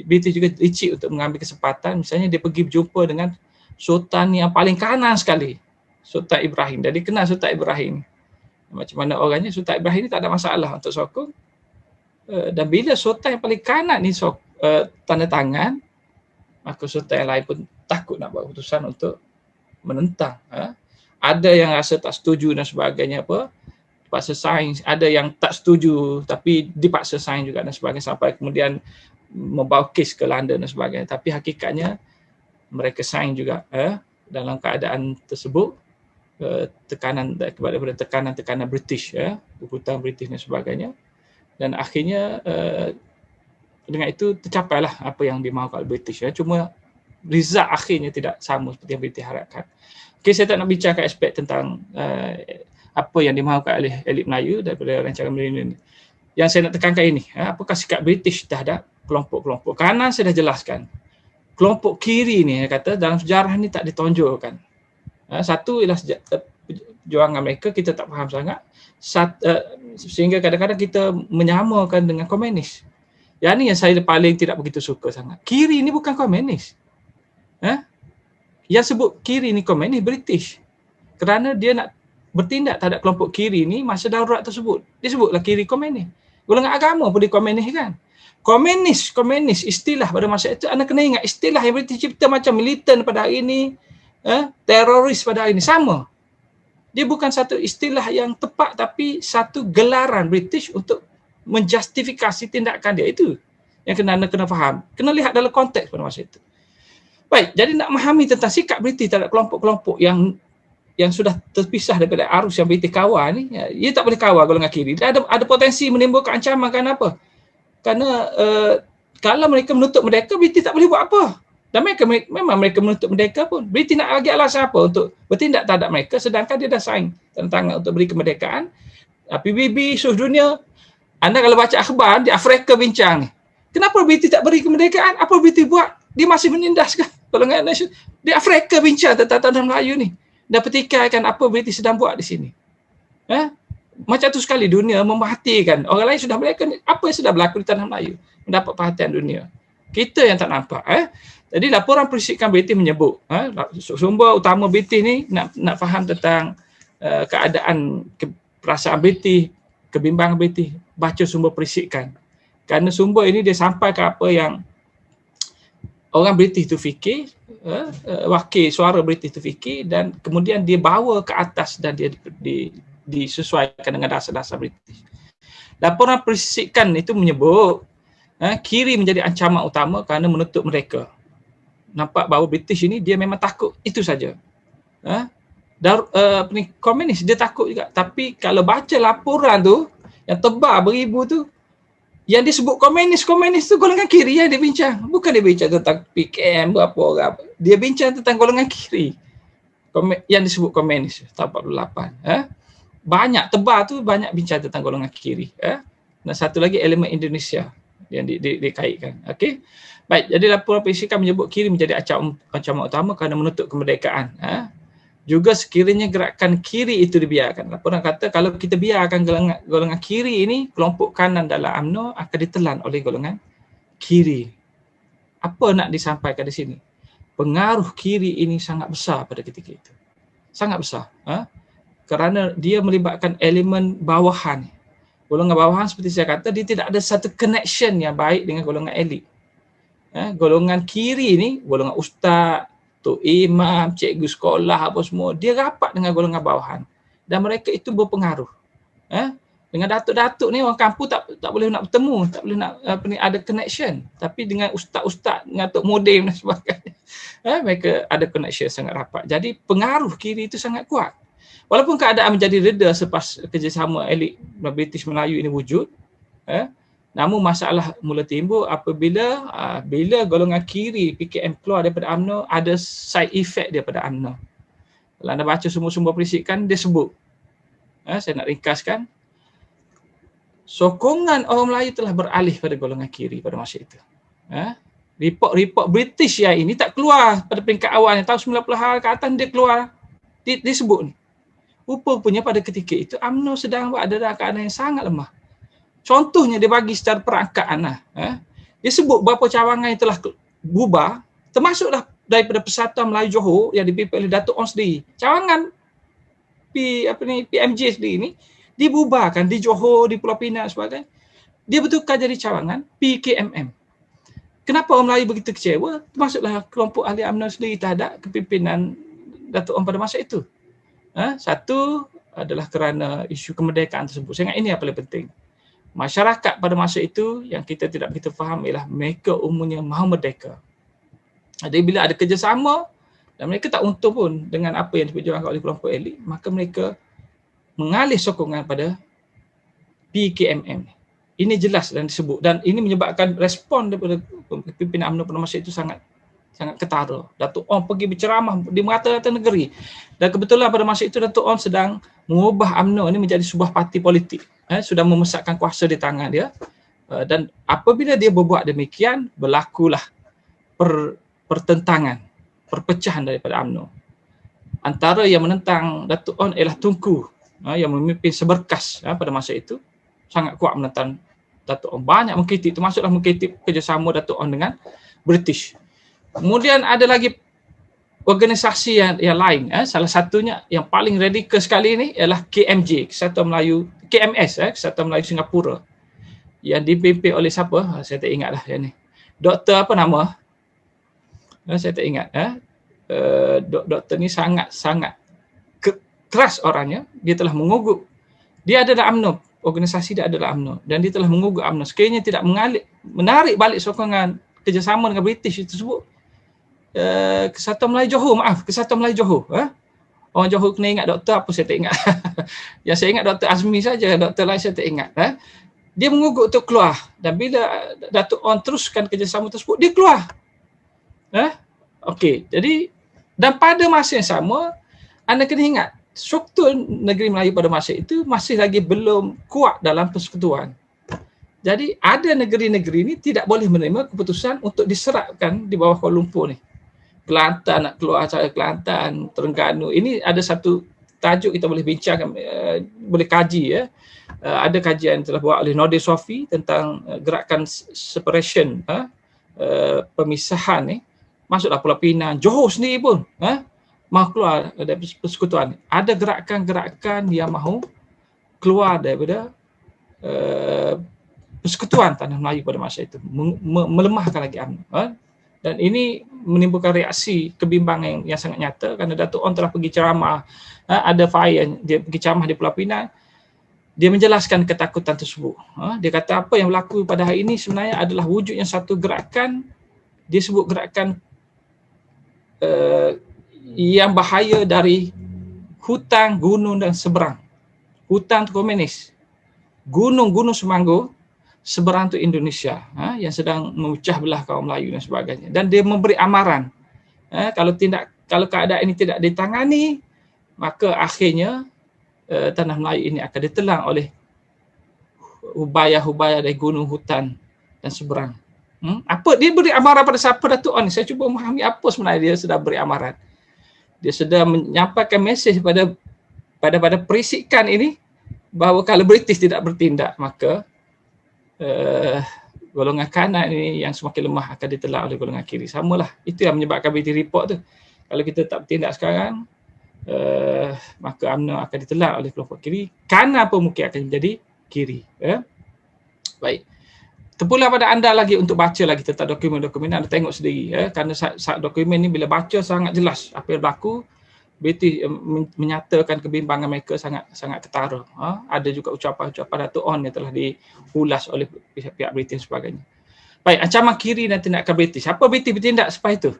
British juga licik untuk mengambil kesempatan, misalnya dia pergi berjumpa dengan sultan yang paling kanan sekali, Sultan Ibrahim. Jadi kenal Sultan Ibrahim. Macam mana orangnya, Sultan Ibrahim ni tak ada masalah untuk sokong. Dan bila sultan yang paling kanan ni tanda tangan, maka sultan yang lain pun takut nak buat keputusan untuk menentang. Ada yang rasa tak setuju dan sebagainya, dipaksa sign. Ada yang tak setuju tapi dipaksa sign juga dan sebagainya, sampai kemudian membawa kes ke London dan sebagainya. Tapi hakikatnya mereka sign juga dalam keadaan tersebut, tekanan kepada tekanan British, ugutan British dan sebagainya. Dan akhirnya dengan itu tercapailah apa yang dimahukan oleh British. Cuma result akhirnya tidak sama seperti yang British harapkan. Okay, saya tak nak bincangkan aspek tentang apa yang dimahukan oleh elit Melayu daripada rancangan milenial ini. Yang saya nak tekankan ini, apakah sikap British terhadap kelompok-kelompok kanan saya dah jelaskan. Kelompok kiri ni, kata dalam sejarah ni tak ditonjolkan. Satu ialah perjuangan mereka kita tak faham sangat. Sehingga kadang-kadang kita menyamakan dengan komunis. Yang ni yang saya paling tidak begitu suka sangat. Kiri ni bukan komunis. Yang sebut kiri ni komunis British. Kerana dia nak bertindak terhadap kelompok kiri ni masa darurat tersebut. Dia sebutlah kiri komunis. Golongan agama pun dia komunis kan. Komunis istilah pada masa itu, anda kena ingat istilah yang British cipta macam militan pada hari ini, teroris pada hari ini, sama. Dia bukan satu istilah yang tepat, tapi satu gelaran British untuk menjustifikasi tindakan dia. Itu yang anda kena faham. Kena lihat dalam konteks pada masa itu. Baik, jadi nak memahami tentang sikap British terhadap kelompok-kelompok yang sudah terpisah daripada arus yang British kawal ni, ia tak boleh kawal golongan kiri. Dia ada potensi menimbulkan ancaman. Kenapa? Kerana kalau mereka menutup merdeka, British tak boleh buat apa. Dan memang mereka menutup merdeka pun. British nak bagi alasan apa untuk bertindak terhadap mereka, sedangkan dia dah sign tanda tangan untuk beri kemerdekaan. PBB seluruh dunia, anda kalau baca akhbar di Afrika bincang ni, kenapa British tak beri kemerdekaan? Apa British buat? Dia masih menindaskan golongan nasional. Di Afrika bincang tentang tanah Melayu ni, dan petikaikan apa British sedang buat di sini. macam tu sekali dunia memerhatikan. Orang lain sudah melakukan apa yang sudah berlaku di tanah Melayu, mendapat perhatian dunia. Kita yang tak nampak. Jadi laporan perisikan British menyebut, sumber utama British ni nak faham tentang keadaan perasaan British, kebimbangan British, baca sumber perisikan. Kerana sumber ini dia sampai ke apa yang orang British tu fikir, wakil suara British tu fikir, dan kemudian dia bawa ke atas dan dia disesuaikan dengan dasar-dasar British. Laporan perisikan itu menyebut kiri menjadi ancaman utama kerana menutup mereka. Nampak bahawa British ini dia memang takut, itu saja. Komunis dia takut juga. Tapi kalau baca laporan tu yang tebal beribu tu, yang disebut komunis tu golongan kiri yang dia bincang. Bukan dia bincang tentang PKM berapa orang. Dia bincang tentang golongan kiri. Yang disebut komunis tahun 48. Banyak tebal tu banyak bincang tentang golongan kiri. Dan satu lagi elemen Indonesia yang dikaitkan. Okey. Baik, jadi laporan perisikan menyebut kiri menjadi ancaman utama kerana menutup kemerdekaan. Juga sekiranya gerakan kiri itu dibiarkan. Laporan kata kalau kita biarkan golongan kiri ini, kelompok kanan dalam UMNO akan ditelan oleh golongan kiri. Apa nak disampaikan di sini? Pengaruh kiri ini sangat besar pada ketika itu. Sangat besar. Kerana dia melibatkan elemen bawahan. Golongan bawahan seperti saya kata, dia tidak ada satu connection yang baik dengan golongan elit. Golongan kiri ni, golongan ustaz, tok imam, cikgu sekolah apa semua, dia rapat dengan golongan bawahan. Dan mereka itu berpengaruh. Dengan datuk-datuk ni orang kampung tak boleh nak bertemu, tak boleh nak ada connection. Tapi dengan ustaz-ustaz, dengan tok modem dan sebagainya, mereka ada connection sangat rapat. Jadi pengaruh kiri itu sangat kuat. Walaupun keadaan menjadi reda selepas kerjasama elit British Melayu ini wujud, namun masalah mula timbul apabila bila golongan kiri PKM keluar daripada UMNO, ada side effect daripada UMNO. Kalau anda baca sumber-sumber perisikan, dia sebut, saya nak ringkaskan, sokongan orang Melayu telah beralih pada golongan kiri pada masa itu. Report British yang ini tak keluar pada peringkat awal, tahun 90-an ke atas dia keluar, disebut ni. Rupanya pada ketika itu UMNO sedang berada dalam keadaan yang sangat lemah. Contohnya dia bagi secara perangkaan. Dia sebut berapa cawangan yang telah bubar, termasuklah daripada Persatuan Melayu Johor yang dipimpin oleh Datuk On sendiri. Cawangan PMJ sendiri ni dibubarkan di Johor, di Pulau Pinang dan sebagainya. Dia bertukar jadi cawangan PKMM. Kenapa orang Melayu begitu kecewa? Termasuklah kelompok ahli UMNO sendiri terhadap kepimpinan Datuk On pada masa itu. Satu adalah kerana isu kemerdekaan tersebut. Saya ingat ini yang paling penting. Masyarakat pada masa itu yang kita tidak begitu faham ialah mereka umumnya mahu merdeka. Jadi bila ada kerjasama dan mereka tak untung pun dengan apa yang diperjuangkan oleh kelompok elit, maka mereka mengalih sokongan pada PKMM. Ini jelas dan disebut, dan ini menyebabkan respon daripada pimpinan UMNO pada masa itu sangat ketara. Datuk On pergi berceramah di merata-rata negeri. Dan kebetulan pada masa itu Datuk On sedang mengubah UMNO ini menjadi sebuah parti politik. Sudah memesakkan kuasa di tangan dia. Dan apabila dia berbuat demikian, berlakulah pertentangan, perpecahan daripada UMNO. Antara yang menentang Datuk On ialah Tunku, yang memimpin Seberkas pada masa itu, sangat kuat menentang Datuk On. Banyak mengkritik, termasuklah mengkritik kerjasama Datuk On dengan British. Kemudian ada lagi organisasi yang lain. Salah satunya yang paling radikal sekali ini ialah KMJ, Kesatuan Melayu, KMS, Kesatuan Melayu Singapura, yang dipimpin oleh siapa? Saya tak ingatlah yang ni. Doktor apa nama? Saya tak ingat. Doktor ni sangat keras orangnya. Dia telah mengugut. Dia adalah UMNO, organisasi dia adalah UMNO, dan dia telah mengugut UMNO. Sekiranya tidak menarik balik sokongan kerjasama dengan British tersebut, Kesatuan Melayu Johor. Orang Johor kena ingat doktor apa saya tak ingat. Yang saya ingat Dr. Azmi saja, doktor lain saya tak ingat. Dia mengugut untuk keluar, dan bila Datuk On teruskan kerjasama tersebut, dia keluar. Okey, jadi dan pada masa yang sama, anda kena ingat struktur negeri Melayu pada masa itu masih lagi belum kuat dalam persekutuan. Jadi ada negeri-negeri ini tidak boleh menerima keputusan untuk diserapkan di bawah Kuala Lumpur ni. Kelantan nak keluar cara Kelantan, Terengganu. Ini ada satu tajuk kita boleh bincangkan, boleh kaji ya. Ada kajian telah buat oleh Nordin Sofi tentang gerakan separation, pemisahan ni. Masuklah Pulau Pinang, Johor sendiri pun mahu keluar dari persekutuan. Ada gerakan-gerakan yang mahu keluar daripada persekutuan Tanah Melayu pada masa itu, melemahkan lagi UMNO. Dan ini menimbulkan reaksi kebimbangan yang sangat nyata kerana Datuk On telah pergi ceramah, ada fire, dia pergi ceramah di Pulau Pinang, dia menjelaskan ketakutan tersebut. Dia kata apa yang berlaku pada hari ini sebenarnya adalah wujudnya satu gerakan, dia sebut gerakan yang bahaya dari hutan, gunung dan seberang. Hutan tu komunis, gunung Semanggo, seberang tu Indonesia, yang sedang memecah belah kaum Melayu dan sebagainya. Dan dia memberi amaran, kalau keadaan ini tidak ditangani, maka akhirnya Tanah Melayu ini akan ditelan oleh hubaya-hubaya dari gunung, hutan dan seberang. Apa dia beri amaran pada siapa, Datuk On? Saya cuba memahami apa sebenarnya dia sedang beri amaran. Dia sedang menyampaikan mesej pada perisikan ini bahawa kalau British tidak bertindak, maka golongan kanan ini yang semakin lemah akan ditelan oleh golongan kiri. Samalah, itu yang menyebabkan BT report tu. Kalau kita tak bertindak sekarang, maka UMNO akan ditelan oleh kelompok kiri. Kanan pun mungkin akan menjadi kiri. Baik. Terpulang pada anda lagi untuk baca lagi tentang dokumen-dokumen, anda tengok sendiri kerana dokumen ni bila baca sangat jelas apa yang berlaku. BT menyatakan kebimbangan mereka sangat ketara. Ada juga ucapan-ucapan Datuk On yang telah diulas oleh pihak British dan sebagainya. Baik, ancaman kiri dan tindakan British. Apa BT bertindak selepas itu?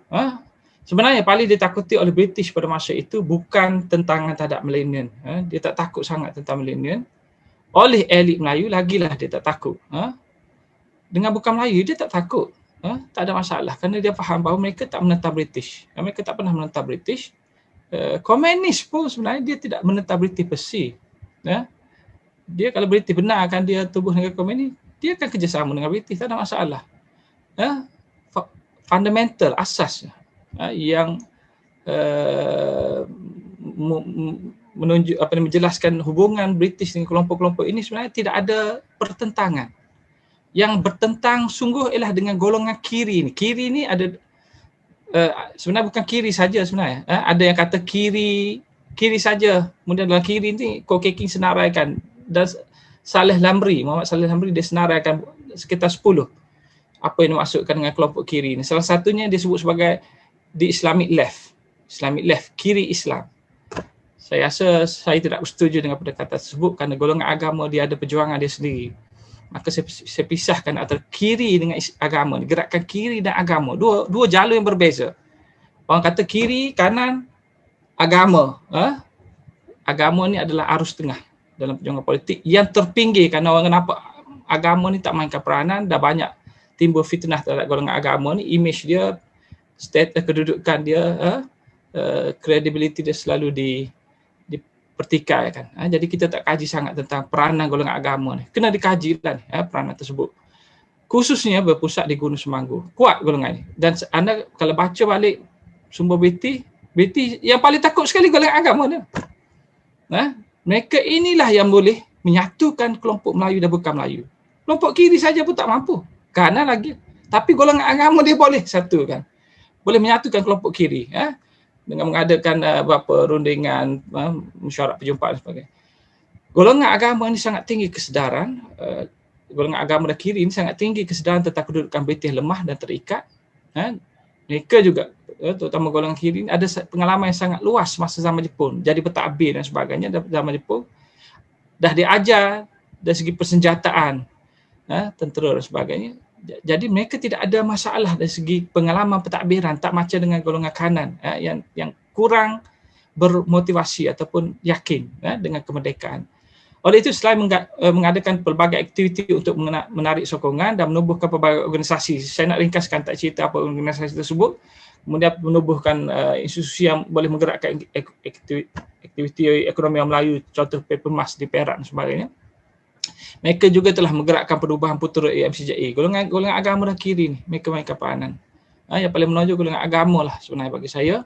Sebenarnya paling ditakuti oleh British pada masa itu bukan tentangan terhadap milenial. Dia tak takut sangat tentang milenial. Oleh elit Melayu lagilah dia tak takut. Dengan bukan Melayu dia tak takut. Tak ada masalah kerana dia faham bahawa mereka tak menentang British. Mereka tak pernah menentang British. Komunis pun sebenarnya dia tidak menentang British bersih. Dia kalau British benarkan dia tubuh negara komunis, dia akan kerjasama dengan British, tak ada masalah. Fundamental, asas yang menjelaskan hubungan British dengan kelompok-kelompok ini sebenarnya tidak ada pertentangan. Yang bertentang sungguh ialah dengan golongan kiri ni. Kiri ni ada sebenarnya bukan kiri saja sebenarnya. Ada yang kata kiri saja. Kemudian dalam kiri ni Ko Keking senaraikan, dan Muhammad Saleh Lamri dia senaraikan sekitar 10 apa yang dimaksudkan dengan kelompok kiri ni. Salah satunya dia sebut sebagai the Islamic left. Islamic left, kiri Islam. Saya rasa saya tidak bersetuju dengan pendekatan tersebut kerana golongan agama dia ada perjuangan dia sendiri. Maka saya pisahkan antara kiri dengan agama, gerakan kiri dan agama, dua jalur yang berbeza. Orang kata kiri, kanan, agama. Agama ni adalah arus tengah dalam perjuangan politik yang terpinggir kerana orang nampak agama ni tak mainkan peranan, dah banyak timbul fitnah terhadap golongan agama ni, image dia, status kedudukan dia, credibility dia selalu dipertikaikan. Jadi kita tak kaji sangat tentang peranan golongan agama ni. Kena dikaji lah peranan tersebut. Khususnya berpusat di Gunung Semanggo. Kuat golongan ni. Dan anda kalau baca balik sumber BT yang paling takut sekali golongan agama ni. Mereka inilah yang boleh menyatukan kelompok Melayu dan bukan Melayu. Kelompok kiri saja pun tak mampu. Kanan lagi. Tapi golongan agama dia boleh satukan. Boleh menyatukan kelompok kiri. Dengan mengadakan beberapa rundingan, mesyuarat perjumpaan dan sebagainya. Golongan agama ini sangat tinggi kesedaran, golongan agama dan kiri ini sangat tinggi kesedaran tentang kedudukan British lemah dan terikat. Mereka juga, terutama golongan kiri ini, ada pengalaman yang sangat luas masa zaman Jepun, jadi pentadbir dan sebagainya zaman Jepun. Dah diajar dari segi persenjataan, tentera dan sebagainya. Jadi mereka tidak ada masalah dari segi pengalaman pentadbiran, tak macam dengan golongan kanan yang kurang bermotivasi ataupun yakin dengan kemerdekaan. Oleh itu selain mengadakan pelbagai aktiviti untuk menarik sokongan dan menubuhkan pelbagai organisasi. Saya nak ringkaskan, tak cerita apa organisasi tersebut. Kemudian menubuhkan institusi yang boleh menggerakkan aktiviti ekonomi Melayu, contoh Papermas di Perak dan sebagainya. Mereka juga telah menggerakkan perubahan putera AMCJA. Golongan agama dan kiri ni, mereka mainkan peranan. Yang paling menonjol golongan agama lah sebenarnya bagi saya.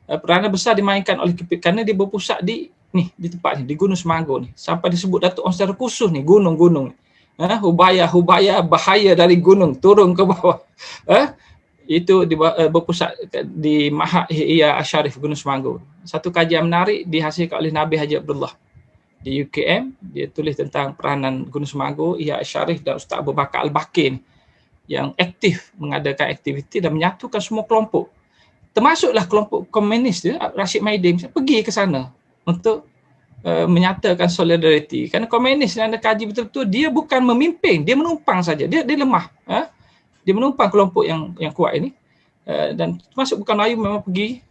Peranan besar dimainkan oleh KPP kerana dia berpusat di ni di tempat ni, di Gunung Semanggo ni. Sampai disebut Datuk Onn secara khusus ni, gunung-gunung. Hubaya bahaya dari gunung turun ke bawah. Itu berpusat di Mahat Ihya Asyarif Gunung Semanggo. Satu kajian menarik dihasilkan oleh Nabi Haji Abdullah di UKM. Dia tulis tentang peranan Gunung Semanggo, Ihya Asyarif dan Ustaz Abu Bakar Al-Bakir ni, yang aktif mengadakan aktiviti dan menyatukan semua kelompok. Termasuklah kelompok komunis tu, Rashid Maidin pergi ke sana untuk menyatakan solidariti. Kerana komunis yang anda kaji betul-betul, dia bukan memimpin, dia menumpang saja. Dia lemah. Dia menumpang kelompok yang kuat ini. Dan termasuk bukan Melayu memang pergi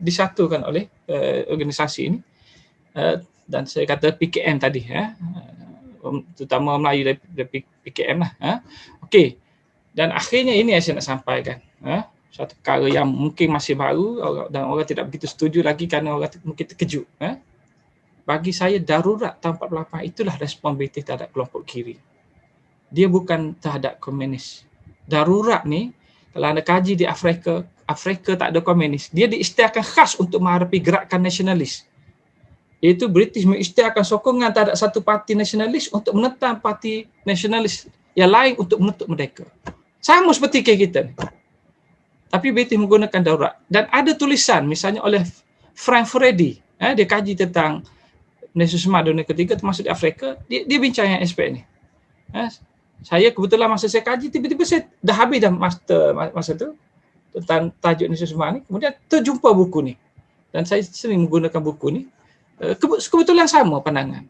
disatukan oleh organisasi ini. Dan saya kata PKM tadi, terutama Melayu dari PKM lah. Okey. Dan akhirnya ini yang saya nak sampaikan. Satu perkara yang mungkin masih baru dan orang tidak begitu setuju lagi kerana orang mungkin terkejut. Bagi saya darurat tahun 48 itulah respon British terhadap kelompok kiri. Dia bukan terhadap komunis. Darurat ni, kalau anda kaji di Afrika tak ada komunis. Dia diisytiharkan khas untuk menghadapi gerakan nasionalis. Iaitu British mengisytiharkan sokongan terhadap satu parti nasionalis untuk menentang parti nasionalis yang lain untuk menuntut merdeka. Sama seperti kita ni. Tapi British menggunakan darurat. Dan ada tulisan misalnya oleh Frank Furedi, dia kaji tentang nasionalisme dunia ketiga termasuk di Afrika, dia bincang yang aspek ni. Saya kebetulan masa saya kaji, tiba-tiba saya dah habis dah master masa tu tentang tajuk nasionalisme ni, kemudian terjumpa buku ni. Dan saya sering menggunakan buku ni. Kebetulan sama pandangan.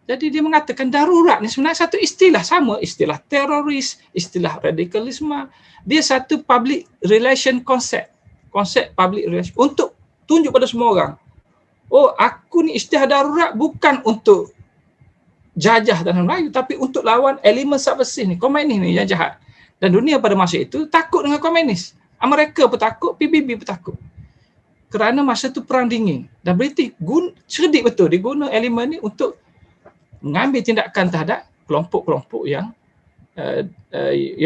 Jadi dia mengatakan darurat ni sebenarnya satu istilah sama, istilah teroris, istilah radikalisme. Dia satu public relation konsep public relation untuk tunjuk pada semua orang. Oh, aku ni istilah darurat bukan untuk jajah tanah Melayu, tapi untuk lawan elemen subversif ni, komunis ni yang jahat. Dan dunia pada masa itu takut dengan komunis. Amerika pun takut, PBB pun takut. Kerana masa tu perang dingin. Dan British cerdik betul, dia guna elemen ni untuk mengambil tindakan terhadap kelompok-kelompok yang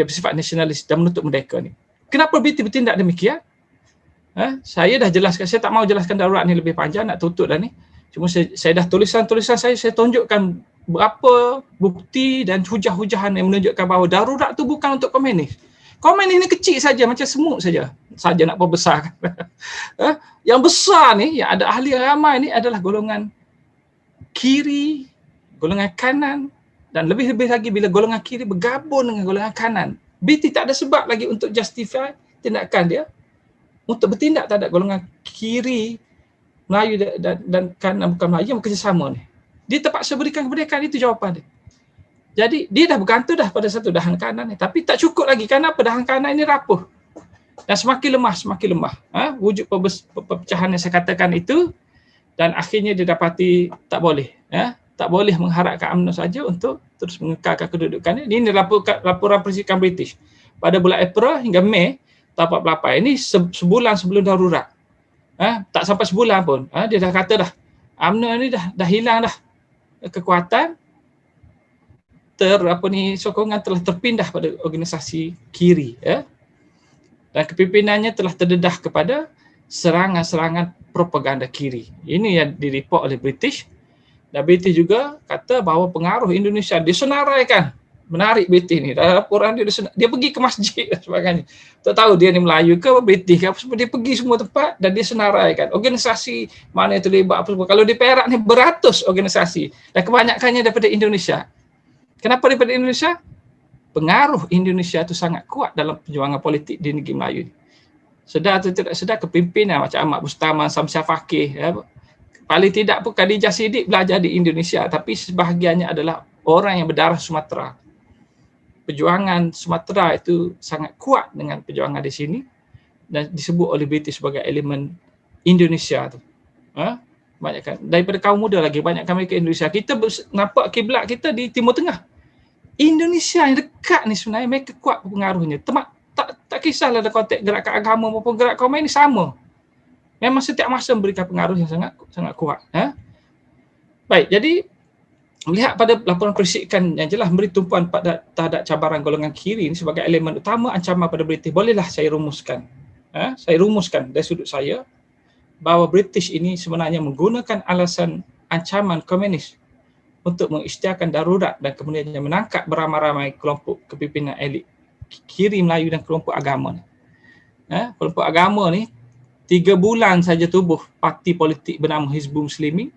bersifat nasionalis dan menuntut merdeka ni. Kenapa British bertindak demikian? Saya dah jelaskan, saya tak mahu jelaskan darurat ni lebih panjang, nak tutup dah ni. Cuma saya dah tulisan-tulisan saya tunjukkan berapa bukti dan hujah-hujahan yang menunjukkan bahawa darurat tu bukan untuk komunis. Komunis ni kecil saja, macam semut saja nak perbesarkan. Yang besar ni, yang ada ahli ramai ni adalah golongan kiri, golongan kanan, dan lebih-lebih lagi bila golongan kiri bergabung dengan golongan kanan. British tak ada sebab lagi untuk justify tindakan dia untuk bertindak terhadap golongan kiri Melayu dan kanan bukan Melayu yang bekerjasama ni. Dia terpaksa berikan kemerdekaan, itu jawapan dia. Jadi dia dah bergantung dah pada satu dahan kanan ni, tapi tak cukup lagi kerana dahan kanan ini rapuh dan semakin lemah. Wujud perpecahan yang saya katakan itu, dan akhirnya didapati tak boleh mengharapkan UMNO saja untuk terus mengekalkan kedudukannya. Ini laporan Presiden British pada bulan April hingga Mei tahun 48 ini, sebulan sebelum darurat. Tak sampai sebulan pun, dia dah kata dah UMNO ni dah hilang dah kekuatan, sokongan telah terpindah pada organisasi kiri, dan kepimpinannya telah terdedah kepada serangan-serangan propaganda kiri. Ini yang direport oleh British. Dan British juga kata bahawa pengaruh Indonesia disenaraikan. Menarik British ni. Dalam laporan dia pergi ke masjid dan sebagainya. Tak tahu dia ni Melayu ke British ke apa semua. Dia pergi semua tempat dan dia senaraikan. Organisasi mana yang terlibat apa semua. Kalau di Perak ni beratus organisasi. Dan kebanyakannya daripada Indonesia. Kenapa daripada Indonesia? Pengaruh Indonesia itu sangat kuat dalam perjuangan politik di negeri Melayu. Sedar atau tidak sedar, kepimpinan macam Ahmad Bustaman, Samsyah Fakih, paling tidak pun Khadijah Siddiq belajar di Indonesia, tapi sebahagiannya adalah orang yang berdarah Sumatera. Perjuangan Sumatera itu sangat kuat dengan perjuangan di sini dan disebut oleh British sebagai elemen Indonesia tu. Banyakkan daripada kaum muda lagi, banyakkan mereka Indonesia. Kita nampak kiblat kita di Timur Tengah. Indonesia yang dekat ni sebenarnya mereka kuat pengaruhnya. Tak kisahlah dalam konteks gerakan agama maupun gerakan komunis sama. Memang setiap masa memberikan pengaruh yang sangat kuat. Baik, jadi melihat pada laporan persikan yang jelas memberi tumpuan terhadap cabaran golongan kiri ini sebagai elemen utama ancaman pada British, bolehlah saya rumuskan. Saya rumuskan dari sudut saya bahawa British ini sebenarnya menggunakan alasan ancaman komunis untuk mengisytiharkan darurat dan kemudiannya menangkap beramai-ramai kelompok kepimpinan elit kiri Melayu dan kelompok agama ni. Kelompok agama ni 3 bulan saja tubuh parti politik bernama Hizbul Muslimin,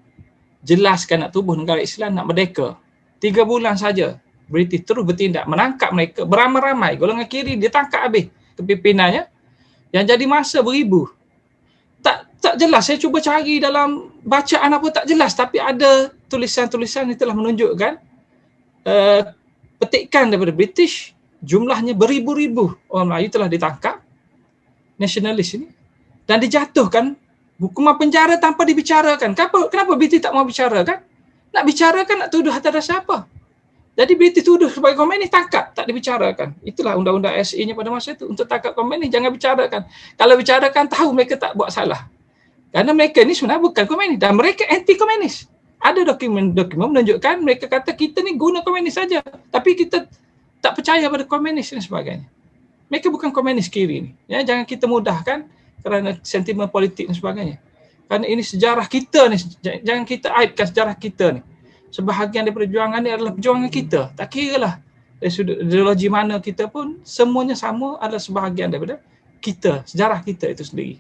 jelaskan nak tubuh negara Islam, nak merdeka. 3 bulan saja British terus bertindak menangkap mereka beramai-ramai, golongan kiri dia tangkap habis kepimpinannya, yang jadi masa beribu. Tak jelas, saya cuba cari dalam bacaan apa tak jelas, tapi ada tulisan-tulisan yang telah menunjukkan petikan daripada British, jumlahnya beribu-ribu orang Melayu telah ditangkap, nasionalis ini, dan dijatuhkan hukuman penjara tanpa dibicarakan. Kenapa British tak mau bicarakan? Nak bicarakan, nak tuduh atas dasar apa? Jadi British tuduh sebagai komunis, tangkap, tak dibicarakan. Itulah undang-undang SA-nya pada masa itu. Untuk tangkap komunis, jangan bicarakan. Kalau bicarakan, tahu mereka tak buat salah. Kerana mereka ni sebenarnya bukan komunis dan mereka anti-komunis. Ada dokumen-dokumen menunjukkan mereka kata kita ni guna komunis saja, tapi kita tak percaya pada komunis dan sebagainya. Mereka bukan komunis kiri ni. Ya, jangan kita mudahkan kerana sentimen politik dan sebagainya. Kerana ini sejarah kita ni, jangan kita aibkan sejarah kita ni. Sebahagian daripada perjuangan ni adalah perjuangan kita. Tak kira lah dari sudut ideologi mana kita pun, semuanya sama adalah sebahagian daripada kita, sejarah kita itu sendiri.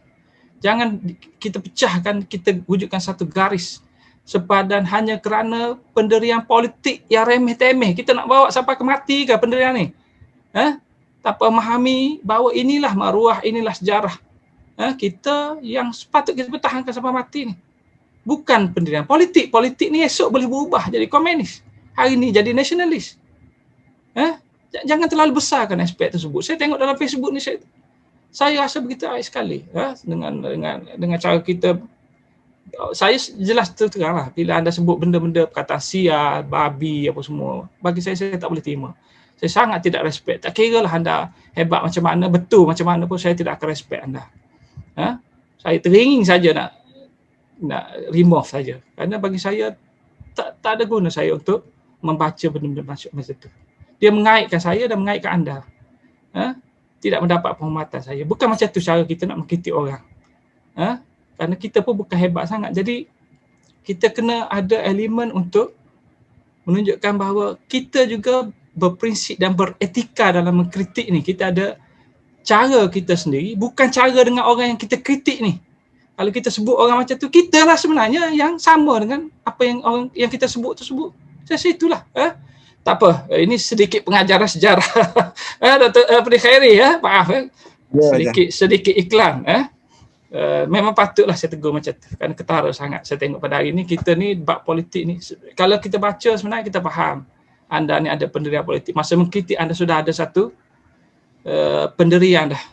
Jangan kita pecahkan, kita wujudkan satu garis sepadan hanya kerana pendirian politik yang remeh-temeh. Kita nak bawa sampai ke mati ke pendirian ni? Tanpa memahami bahawa inilah maruah, inilah sejarah kita yang sepatut kita pertahankan sampai mati ni. Bukan pendirian politik. Politik ni esok boleh berubah jadi komunis. Hari ni jadi nasionalis. Jangan terlalu besarkan aspek tersebut. Saya tengok dalam Facebook ni, saya rasa begitu baik sekali dengan cara kita. Saya jelas terang lah, bila anda sebut benda-benda perkataan sial, babi, apa semua, bagi saya tak boleh terima. Saya sangat tidak respect. Tak kira lah anda hebat macam mana, betul macam mana pun, saya tidak akan respect anda. Saya teringin saja nak remove saja. Kerana bagi saya tak ada guna saya untuk membaca benda-benda macam itu. Dia mengaitkan saya dan mengaitkan anda. Tidak mendapat penghormatan saya. Bukan macam tu cara kita nak mengkritik orang. Kerana kita pun bukan hebat sangat. Jadi kita kena ada elemen untuk menunjukkan bahawa kita juga berprinsip dan beretika dalam mengkritik ni. Kita ada cara kita sendiri, bukan cara dengan orang yang kita kritik ni. Kalau kita sebut orang macam tu, kita lah sebenarnya yang sama dengan apa yang orang yang kita sebut tersebut. Saya rasa itulah. Tak apa, ini sedikit pengajaran sejarah. Dr. Peri Khairi, maaf. Sedikit iklan. Memang patutlah saya tegur macam tu. Kan ketara sangat saya tengok pada hari ni, kita ni bab politik ni. Kalau kita baca sebenarnya kita faham. Anda ni ada pendirian politik. Masa mengkritik anda sudah ada satu pendirian dah.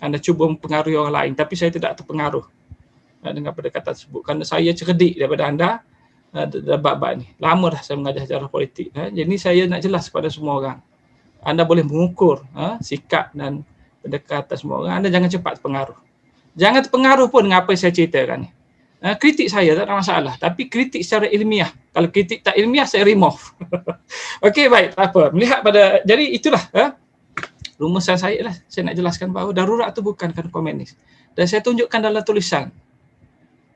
Anda cuba mempengaruhi orang lain. Tapi saya tidak terpengaruh dengan pendekatan tersebut. Kerana saya cerdik daripada anda bab-bab ni. Lama dah saya mengajar sejarah politik. Jadi saya nak jelas kepada semua orang. Anda boleh mengukur sikap dan pendekatan semua orang. Anda jangan cepat terpengaruh. Jangan terpengaruh pun dengan apa yang saya ceritakan ni. Kritik saya tak ada masalah. Tapi kritik secara ilmiah. Kalau kritik tak ilmiah, saya remove. Okey, baik. Tak apa. Melihat pada, jadi itulah rumusan saya lah. Saya nak jelaskan bahawa darurat tu bukan kerana komunis. Dan saya tunjukkan dalam tulisan.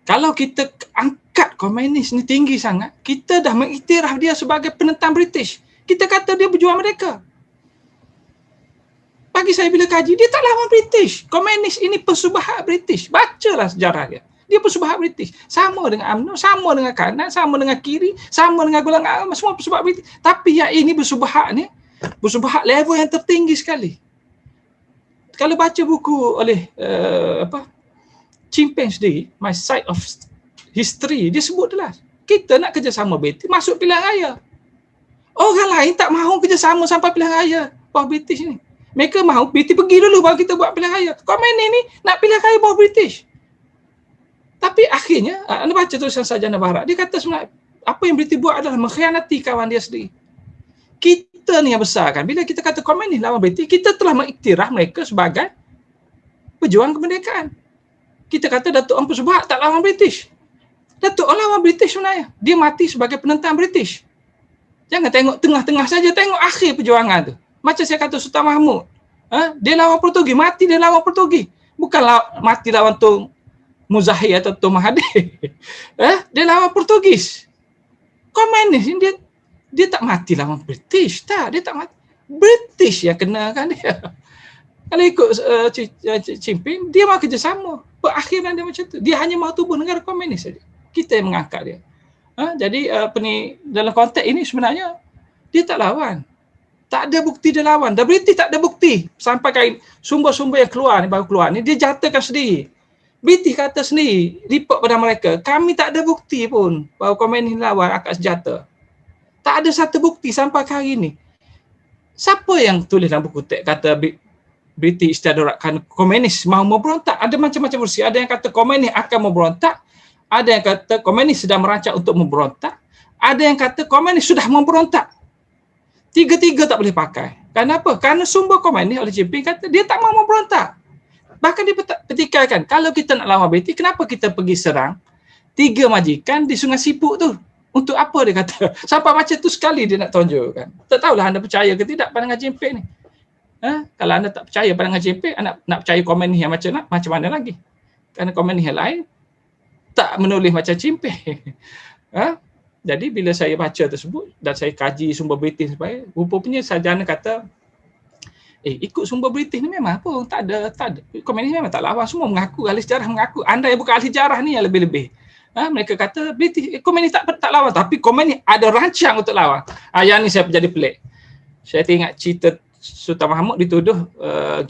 Kalau kita angkat komunis ni tinggi sangat, kita dah mengiktiraf dia sebagai penentang British. Kita kata dia berjuang merdeka. Bagi saya bila kaji, dia tak lawan British. Komunis ini persubahat British. Bacalah sejarah dia. Dia persubahat British. Sama dengan UMNO, sama dengan kanan, sama dengan kiri, sama dengan golongan agama, semua persubahat British. Tapi yang ini bersubahat ni, bersubahat level yang tertinggi sekali. Kalau baca buku oleh Chimpeng sendiri, My Side of History, dia sebut jelas. Kita nak kerjasama British, masuk pilihan raya. Orang lain tak mahu kerjasama sampai pilihan raya bawah British ni. Mereka mahu British pergi dulu baru kita buat pilihan raya. Komunis ni nak pilihan raya bawah British. Tapi akhirnya, anda baca tulisan Sarjana Barat, dia kata sebenarnya apa yang British buat adalah mengkhianati kawan dia sendiri. Kita ni yang besar kan. Bila kita kata komunis lawan British, kita telah mengiktiraf mereka sebagai pejuang kemerdekaan. Kita kata Datuk Ampu Subhat tak lawan British. Datuk lawan British sebenarnya. Dia mati sebagai penentang British. Jangan tengok tengah-tengah saja, tengok akhir perjuangan tu. Macam saya kata Sultan Mahmud. Dia lawan Portugis, mati dia lawan Portugis. Bukan mati lawan Tun Muzahir atau Tun Mahathir. Dia lawan Portugis. Komunis ni dia tak mati lawan British, tak, dia tak mati. British yang kena kan dia. Kalau ikut Jinping, dia mahu kerjasama. Perakhiran dia macam tu. Dia hanya mahu tubuh negara komunis saja. Kita yang mengangkat dia. Jadi dalam konteks ini sebenarnya dia tak lawan. Tak ada bukti dia lawan. Dan British tak ada bukti. Sampai kali sumber-sumber yang keluar ni, baru keluar ni, dia jatuhkan sendiri. British kata sendiri, report pada mereka, kami tak ada bukti pun bahawa komunis lawan angkat senjata. Tak ada satu bukti sampai hari ini. Siapa yang tulis dalam buku teks kata British darurat kerana komunis mahu memberontak? Ada macam-macam versi. Ada yang kata komunis akan memberontak. Ada yang kata komunis sedang merancang untuk memberontak. Ada yang kata komunis sudah memberontak. Tiga-tiga tak boleh pakai. Kenapa? Kerana sumber komunis oleh Jinping kata dia tak mahu memberontak. Bahkan dia petikaikan, kalau kita nak lawan British, kenapa kita pergi serang 3 majikan di Sungai Siput tu? Untuk apa dia kata? Sampai macam tu sekali dia nak tunjukkan. Tak tahulah anda percaya ke tidak pandangan Jinping ni. Kalau anda tak percaya pandangan Jinping, anda nak percaya komunis yang macam mana lagi? Kerana komunis yang lain tak menulis macam Jinping. Jadi bila saya baca tersebut dan saya kaji sumber British supaya, rupanya sarjana kata, ikut sumber British ni memang apa? Tak ada. Komunis memang tak lawan. Semua mengaku, ahli sejarah mengaku. Anda yang bukan ahli sejarah ni yang lebih-lebih. Mereka kata British, komunis tak lawan, tapi komunis ada rancang untuk lawan. Yang ni saya jadi pelik. Saya teringat cerita Sultan Mahmud dituduh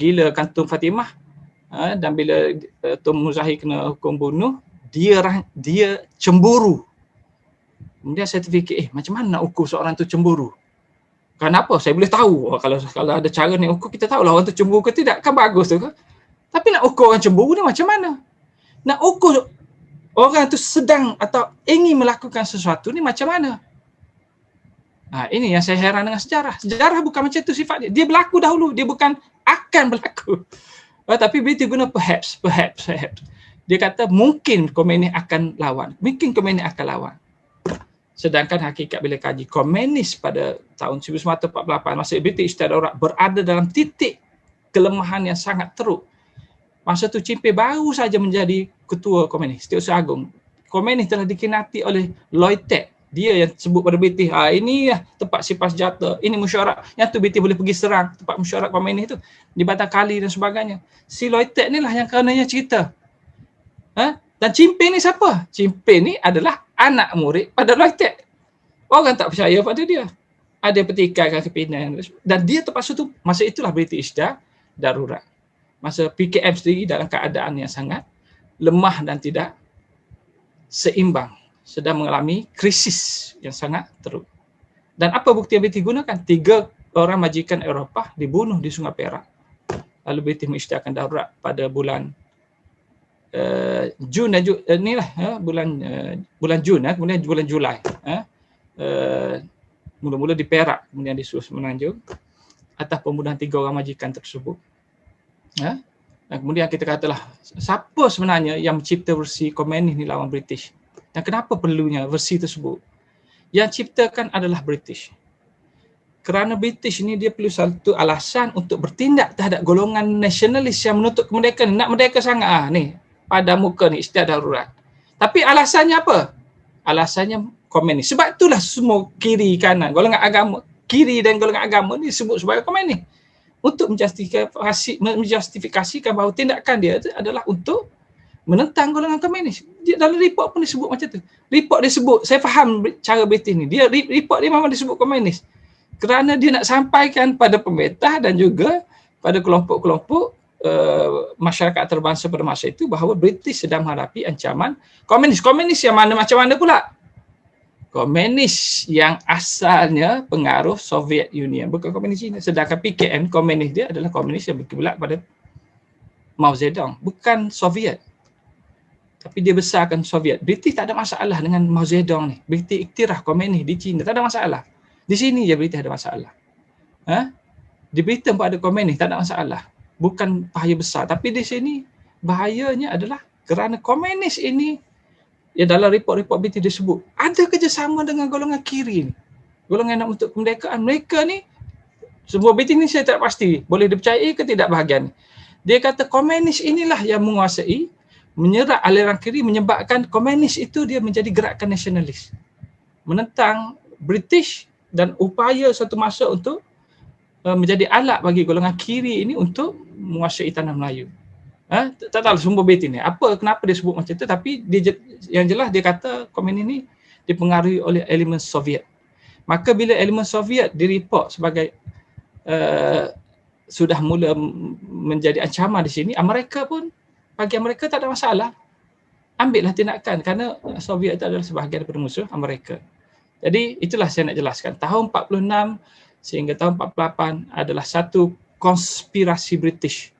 gila Tun Fatimah, dan bila Tun Muzahir kena hukum bunuh, dia cemburu. Kemudian saya terfikir, macam mana nak ukur seorang tu cemburu? Kenapa? Saya boleh tahu kalau ada cara ni ukur, kita tahu lah orang tu cemburu ke tidak, kan bagus tu kan. Tapi nak ukur orang cemburu ni macam mana? Nak ukur orang tu sedang atau ingin melakukan sesuatu ni macam mana? Ini yang saya heran dengan sejarah. Sejarah bukan macam tu sifat dia. Dia berlaku dahulu, dia bukan akan berlaku. Tapi bila dia guna perhaps. Dia kata mungkin komunis akan lawan. Sedangkan hakikat bila kaji komunis pada tahun 1948, masa British darurat berada dalam titik kelemahan yang sangat teruk. Masa tu Jinping baru saja menjadi ketua komunis, Setiausaha Agung. Komunis telah dikinati oleh Lloyd Taft. Dia yang sebut pada British, ini lah tempat simpan senjata, ini mesyuarat. Yang tu British boleh pergi serang tempat mesyuarat komunis tu di Batang Kali dan sebagainya. Si Lloyd Taft ni lah yang karenanya cerita. Dan Jinping ni siapa? Jinping ni adalah anak murid pada Lloyd Taft. Orang tak percaya pada dia. Ada petikaikan kepimpinan. Dan dia terpaksa tu, masa itulah British darurat. Masa PKM sendiri dalam keadaan yang sangat lemah dan tidak seimbang. Sedang mengalami krisis yang sangat teruk. Dan apa bukti yang British gunakan? 3 orang majikan Eropah dibunuh di Sungai Perak. Lalu British mengisytiharkan darurat pada bulan Jun dan bulan Jun, kemudian bulan Julai. Mula-mula di Perak, kemudian di Semenanjung atas pembunuhan 3 orang majikan tersebut. Dan kemudian kita katalah, siapa sebenarnya yang mencipta versi komunis ni lawan British? Dan kenapa perlunya versi tersebut? Yang ciptakan adalah British. Kerana British ni dia perlu satu alasan untuk bertindak terhadap golongan nasionalis yang menuntut kemerdekaan. Nak merdeka sangat ni. Pada muka ni istiadat darurat. Tapi alasannya apa? Alasannya komunis. Sebab itulah semua kiri kanan, golongan agama, kiri dan golongan agama ni disebut sebagai komunis. Untuk menjustifikasikan bahawa tindakan dia itu adalah untuk menentang golongan komunis. Dia dalam report pun disebut macam tu. Report dia sebut, saya faham cara British ni. Dia report dia memang disebut komunis. Kerana dia nak sampaikan pada pemerintah dan juga pada kelompok-kelompok masyarakat terbangsa pada masa itu bahawa British sedang menghadapi ancaman komunis. Komunis yang mana macam mana pula? Komunis yang asalnya pengaruh Soviet Union, bukan komunis China. Sedangkan PKM, komunis dia adalah komunis yang berkiblat pada Mao Zedong, bukan Soviet. Tapi dia besarkan Soviet. British tak ada masalah dengan Mao Zedong ni. British iktiraf komunis di China, tak ada masalah. Di sini je British ada masalah. Di Britain pun ada komunis, tak ada masalah. Bukan bahaya besar, tapi di sini bahayanya adalah kerana komunis ini ya dalam report-report British disebut ada kerjasama dengan golongan kiri ni. Golongan nak untuk kemerdekaan. Mereka ni, semua British ni saya tak pasti boleh dipercayai ke tidak bahagian ni. Dia kata komunis inilah yang menguasai menyerap aliran kiri menyebabkan komunis itu dia menjadi gerakan nasionalis. Menentang British dan upaya satu masa untuk menjadi alat bagi golongan kiri ini untuk menguasai tanah Melayu. Tak tahu sumber bait ini. Kenapa dia sebut macam itu, tapi yang jelas dia kata komunis ini dipengaruhi oleh elemen Soviet. Maka bila elemen Soviet direport sebagai sudah mula menjadi ancaman di sini, bagi Amerika tak ada masalah. Ambillah tindakan kerana Soviet itu adalah sebahagian daripada musuh Amerika. Jadi itulah saya nak jelaskan. Tahun 46 sehingga tahun 48 adalah satu konspirasi British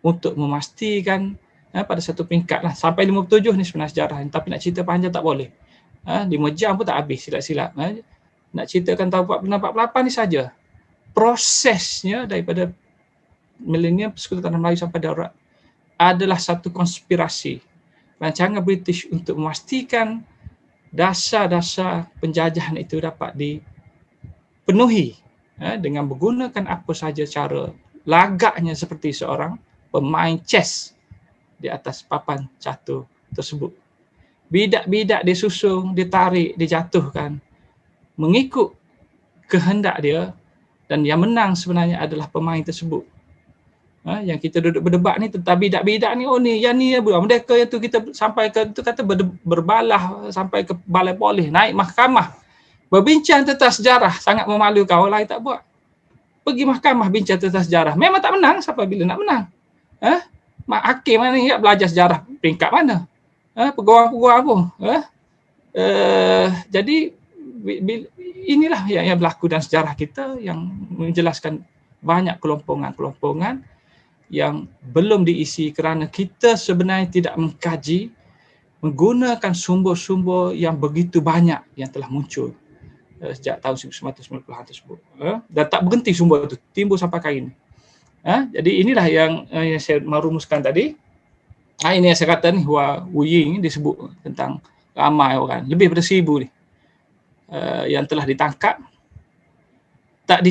untuk memastikan pada satu peringkat lah. Sampai 57 ni sebenarnya sejarah ni, tapi nak cerita panjang tak boleh. 5 jam pun tak habis silap-silap. Nak ceritakan tahun 46-48 ni saja. Prosesnya daripada milenium Persekutuan Tanah Melayu sampai Daurat adalah satu konspirasi rancangan British untuk memastikan dasar-dasar penjajahan itu dapat dipenuhi dengan menggunakan apa sahaja cara lagaknya seperti seorang pemain chess di atas papan catur tersebut. Bidak-bidak disusung, ditarik, dijatuhkan mengikut kehendak dia, dan yang menang sebenarnya adalah pemain tersebut. Yang kita duduk berdebat ni tentang bidak-bidak ni, yang ni mereka itu kita sampai ke itu kata berbalah sampai ke balai polis, naik mahkamah berbincang tentang sejarah, sangat memalukan. Orang lain tak buat. Pergi mahkamah bincang tentang sejarah, memang tak menang. Sampai bila nak menang? Mak hakim mana ni belajar sejarah peringkat mana? Peguam-peguam apa? Jadi inilah yang berlaku dalam sejarah kita, yang menjelaskan banyak kelompongan-kelompongan yang belum diisi kerana kita sebenarnya tidak mengkaji, menggunakan sumber-sumber yang begitu banyak yang telah muncul sejak tahun 1990-an tersebut. Dan tak berhenti sumber itu, timbul sampai kali ini. Jadi inilah yang saya merumuskan tadi. Ini yang saya kata ni, Wu Ying disebut tentang ramai orang, lebih daripada 1,000 ni yang telah ditangkap, tak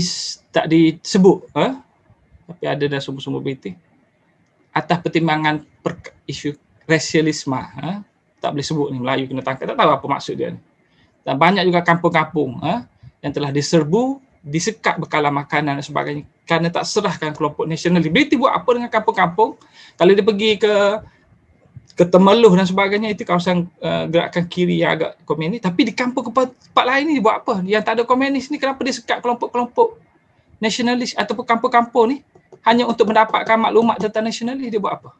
disebut, tapi ada dalam sumber-sumber British atas pertimbangan isu rasialisme. Tak boleh sebut ni Melayu kena tangkap, tak tahu apa maksud dia ni. Dan banyak juga kampung-kampung yang telah diserbu, disekat bekalan makanan dan sebagainya kerana tak serahkan kelompok nasionalis. British buat apa dengan kampung-kampung? Kalau dia pergi ke Temeluh dan sebagainya, itu kawasan gerakan kiri yang agak komunis, tapi di kampung tempat lain ni dia buat apa? Yang tak ada komunis ni, kenapa dia sekat kelompok-kelompok nasionalis ataupun kampung-kampung ni hanya untuk mendapatkan maklumat tentang nasionalis? Dia buat apa?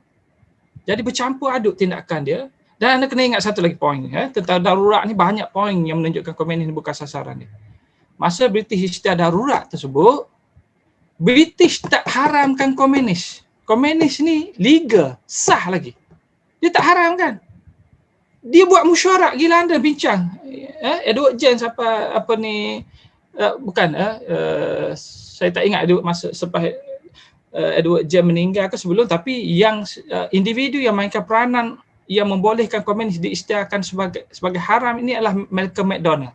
Jadi bercampur aduk tindakan dia. Dan anda kena ingat satu lagi poin, tentang darurat ni banyak poin yang menunjukkan komunis ni bukan sasaran dia. Masa British istiadat darurat tersebut, British tak haramkan komunis. Komunis ni legal, sah lagi. Dia tak haramkan. Dia buat mesyuarat, gila anda bincang. Edward James saya tak ingat masa selepas Edward James meninggal ke sebelum, tapi yang individu yang mainkan peranan yang membolehkan komunis diisytiharkan sebagai haram ini adalah Malcolm McDonald.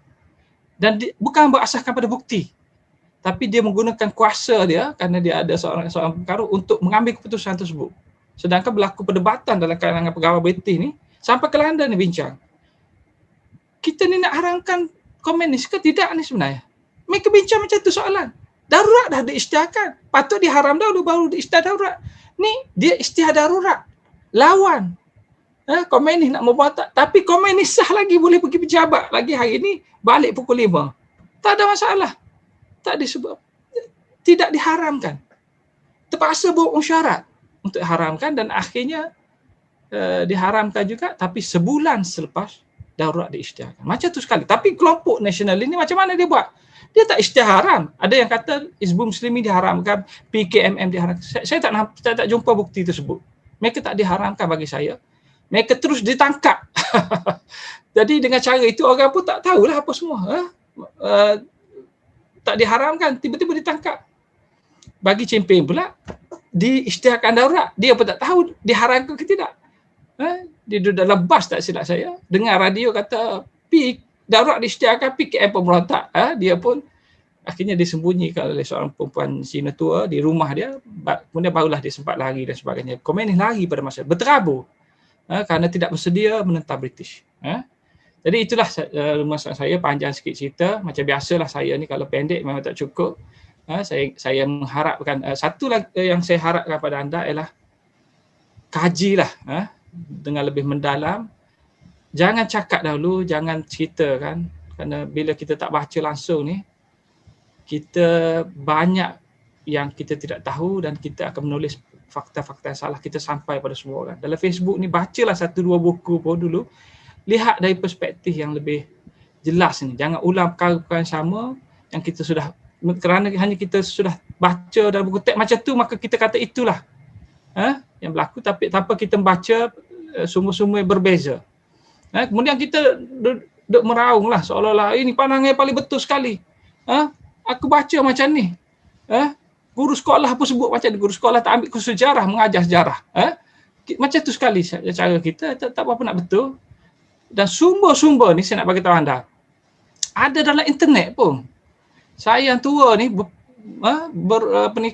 Dan bukan berasaskan pada bukti, tapi dia menggunakan kuasa dia kerana dia ada seorang pengaruh untuk mengambil keputusan tersebut. Sedangkan berlaku perdebatan dalam kalangan pegawai British ni sampai ke London ni bincang. Kita ni nak haramkan komunis ke tidak ni sebenarnya? Mereka bincang macam tu soalan. Darurat dah diisytiharkan. Patut diharam dahulu baru diisytihar darurat. Ni dia isytihar darurat. Lawan. Komunis nak membuat tapi komunis sah lagi, boleh pergi pejabat lagi hari ni balik pukul 5. Tak ada masalah. Tak disebut. Tidak diharamkan. Terpaksa buat mesyuarat untuk haramkan dan akhirnya diharamkan juga, tapi sebulan selepas darurat diisytiharkan. Macam tu sekali. Tapi kelompok nasionalis ni macam mana dia buat? Dia tak isytihar haram. Ada yang kata Hizbul Muslimin diharamkan, PKMM diharamkan. Saya tak jumpa bukti tersebut. Mereka tak diharamkan bagi saya. Mereka terus ditangkap. Jadi dengan cara itu orang pun tak tahulah apa semua. Tak diharamkan, tiba-tiba ditangkap. Bagi Champagne pula, diisytiharkan darurat. Dia pun tak tahu diharamkan ke tidak. Dia duduk dalam bas, tak silap saya. Dengar radio kata darurat diisytiharkan, PKM pun merontak. Dia pun akhirnya disembunyikan oleh seorang perempuan Cina tua di rumah dia. Kemudian barulah dia sempat lari dan sebagainya. Komunis lari pada masa berterabur. kerana tidak bersedia menentang British. Jadi itulah maksud saya, panjang sikit cerita. Macam biasalah saya ni kalau pendek memang tak cukup. Saya mengharapkan satu lagi yang saya harapkan pada anda ialah kajilah dengan lebih mendalam. Jangan cakap dahulu, jangan cerita kan. Kerana bila kita tak baca langsung ni, kita banyak yang kita tidak tahu dan kita akan menulis fakta-fakta yang salah, kita sampai pada semua orang. Dalam Facebook ni bacalah 1-2 buku pun dulu. Lihat dari perspektif yang lebih jelas ni. Jangan ulang perkara-perkara yang sama yang kita sudah, kerana hanya kita sudah baca dalam buku teks macam tu, maka kita kata itulah yang berlaku, tapi tanpa kita membaca sumber-sumber yang berbeza. Kemudian kita duk meraung lah seolah-olah ini pandangan yang paling betul sekali. Aku baca macam ni. Guru sekolah apa sebut macam ni, guru sekolah tak ambil kursus sejarah, mengajar sejarah. Macam tu sekali cara kita, tak apa-apa nak betul. Dan sumber-sumber ni saya nak bagi tahu anda, ada dalam internet pun. Saya yang tua ni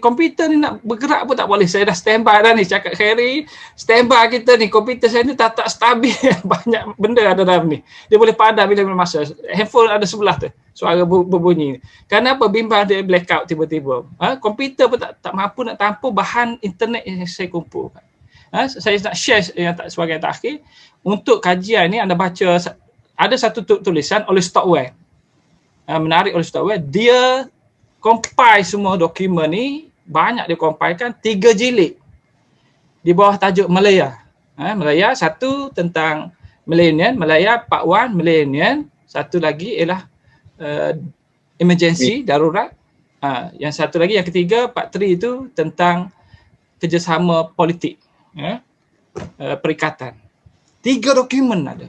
komputer ni nak bergerak pun tak boleh. Saya dah standby dah ni, cakap Khairi, standby kita ni, komputer saya ni tak stabil. Banyak benda ada dalam ni. Dia boleh padam bila masa. Handphone ada sebelah tu, suara berbunyi. Kenapa? Bimbang dia blackout tiba-tiba. Komputer pun tak mampu nak tampung bahan internet yang saya kumpulkan. Saya nak share yang sebagai terakhir. Untuk kajian ni anda baca, ada satu tulisan oleh Stockwell. Menarik oleh Stockwell. Dia compile semua dokumen ni, banyak dia compilekan, 3 jilid di bawah tajuk Malaya. Malaya, satu tentang millennium, Malaya part 1 millennium, satu lagi ialah emergency, darurat. Yang satu lagi, yang ketiga, part 3 itu tentang kerjasama politik, perikatan. 3 dokumen ada.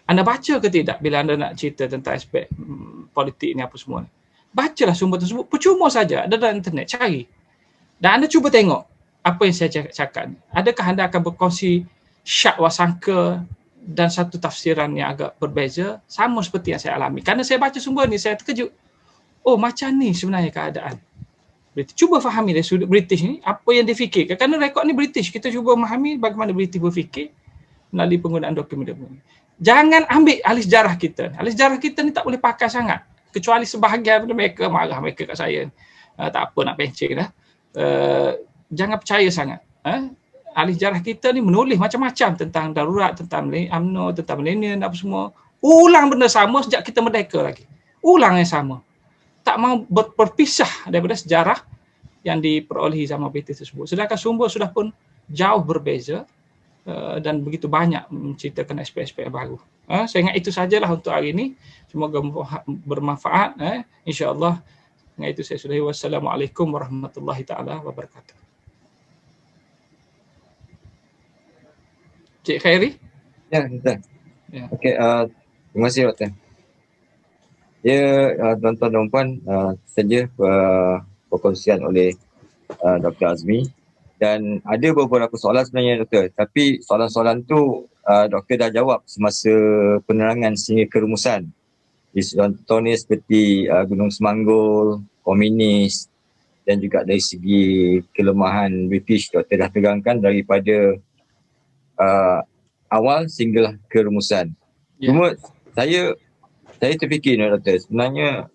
Anda baca ke tidak bila anda nak cerita tentang aspek politik ni apa semua ni? Bacalah sumber tersebut. Percuma saja, ada dalam internet, cari. Dan anda cuba tengok apa yang saya cakap ni. Adakah anda akan berkongsi syak wasangka dan satu tafsiran yang agak berbeza, sama seperti yang saya alami. Kerana saya baca sumber ni, saya terkejut. Oh, macam ni sebenarnya keadaan. Cuba fahami dari sudut British ni, apa yang dia fikirkan. Kerana rekod ni British, kita cuba memahami bagaimana British berfikir melalui penggunaan dokumen-dokumen. Jangan ambil ahli sejarah kita. Ahli sejarah kita ni tak boleh pakai sangat. Kecuali sebahagian mereka marah mereka kat saya. Tak apa nak pencing dah. Jangan percaya sangat. Ahli sejarah kita ni menulis macam-macam tentang darurat, tentang UMNO, tentang milenium, apa semua. Ulang benda sama sejak kita merdeka lagi. Ulang yang sama. Tak mau berpisah daripada sejarah yang diperolehi zaman British tersebut. Sedangkan sumber sudah pun jauh berbeza. Dan begitu banyak menceritakan aspek-aspek baru. Saya ingat itu sajalah untuk hari ini. Semoga bermanfaat. InsyaAllah. Dengan itu saya sudahi. Wassalamualaikum warahmatullahi ta'ala wabarakatuh. Cik Khairi? Ya, betul. Ya. Okey, terima kasih Dr. Ya, tuan-tuan dan puan, saja perkongsian oleh Dr. Azmi. Dan ada beberapa soalan sebenarnya Doktor, tapi soalan-soalan tu Doktor dah jawab semasa penerangan sehingga kerumusan. Contohnya seperti Gunung Semanggul, komunis dan juga dari segi kelemahan British, Doktor dah terangkan daripada awal sehinggalah kerumusan. Cuma saya terfikir Doktor, sebenarnya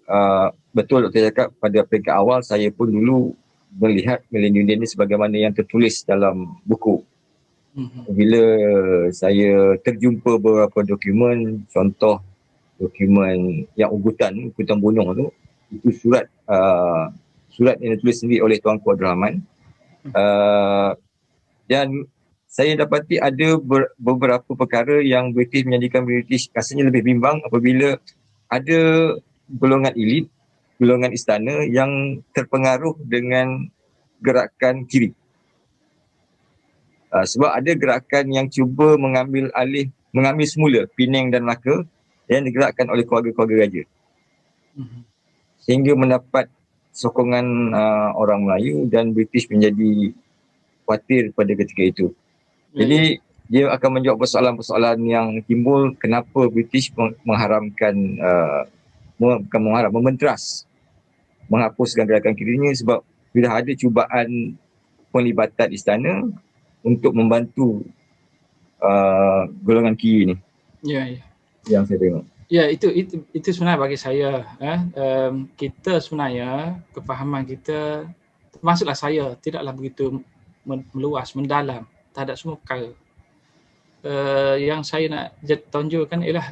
betul Doktor cakap pada peringkat awal saya pun dulu melihat milenium ini sebagaimana yang tertulis dalam buku. Bila saya terjumpa beberapa dokumen, contoh dokumen yang ugutan bunuh tu, itu surat yang ditulis sendiri oleh Tuanku Abdul Rahman. Dan saya dapati ada beberapa perkara yang British menjadikan British rasanya lebih bimbang apabila ada golongan elit, golongan istana yang terpengaruh dengan gerakan kiri. Sebab ada gerakan yang cuba mengambil semula Penang dan Melaka yang digerakkan oleh keluarga-keluarga raja. Sehingga mendapat sokongan orang Melayu dan British menjadi khawatir pada ketika itu. Jadi dia akan menjawab persoalan-persoalan yang timbul kenapa British mementeras menghapuskan gerakan kirinya, sebab sudah ada cubaan penglibatan istana untuk membantu golongan kiri ni. Ya. Yang saya tengok. Ya, itu sebenarnya bagi saya, kita sebenarnya kefahaman kita, termasuklah saya, tidaklah begitu meluas, mendalam terhadap semua perkara. Yang saya nak tonjolkan ialah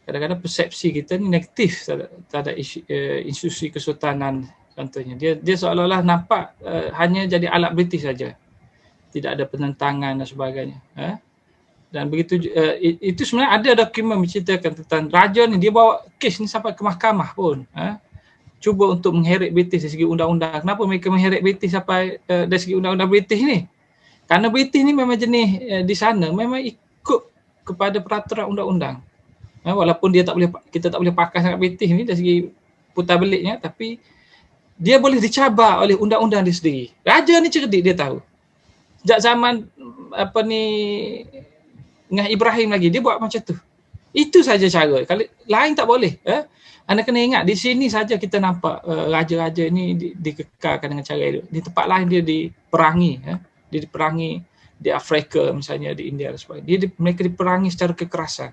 kadang-kadang persepsi kita ni negatif terhadap institusi kesultanan contohnya. Dia seolah-olah nampak hanya jadi alat British saja. Tidak ada penentangan dan sebagainya. Dan begitu itu sebenarnya ada dokumen menceritakan tentang raja ni, dia bawa kes ni sampai ke mahkamah pun. Cuba untuk mengheret British dari segi undang-undang. Kenapa mereka mengheret British sampai dari segi undang-undang British ni? Kerana British ni memang jenis di sana memang ikut kepada peraturan undang-undang. Walaupun kita tak boleh pakai sangat British ni dari segi putar beliknya, tapi dia boleh dicabar oleh undang-undang dia sendiri. Raja ni cerdik, dia tahu. Sejak zaman dengan Ibrahim lagi, dia buat macam tu. Itu saja cara. Kalau lain tak boleh. Anda kena ingat, di sini saja kita nampak raja-raja ni dikekalkan dengan cara itu. Di tempat lain dia diperangi. Dia diperangi di Afrika misalnya, di India dan sebagainya. Mereka diperangi secara kekerasan.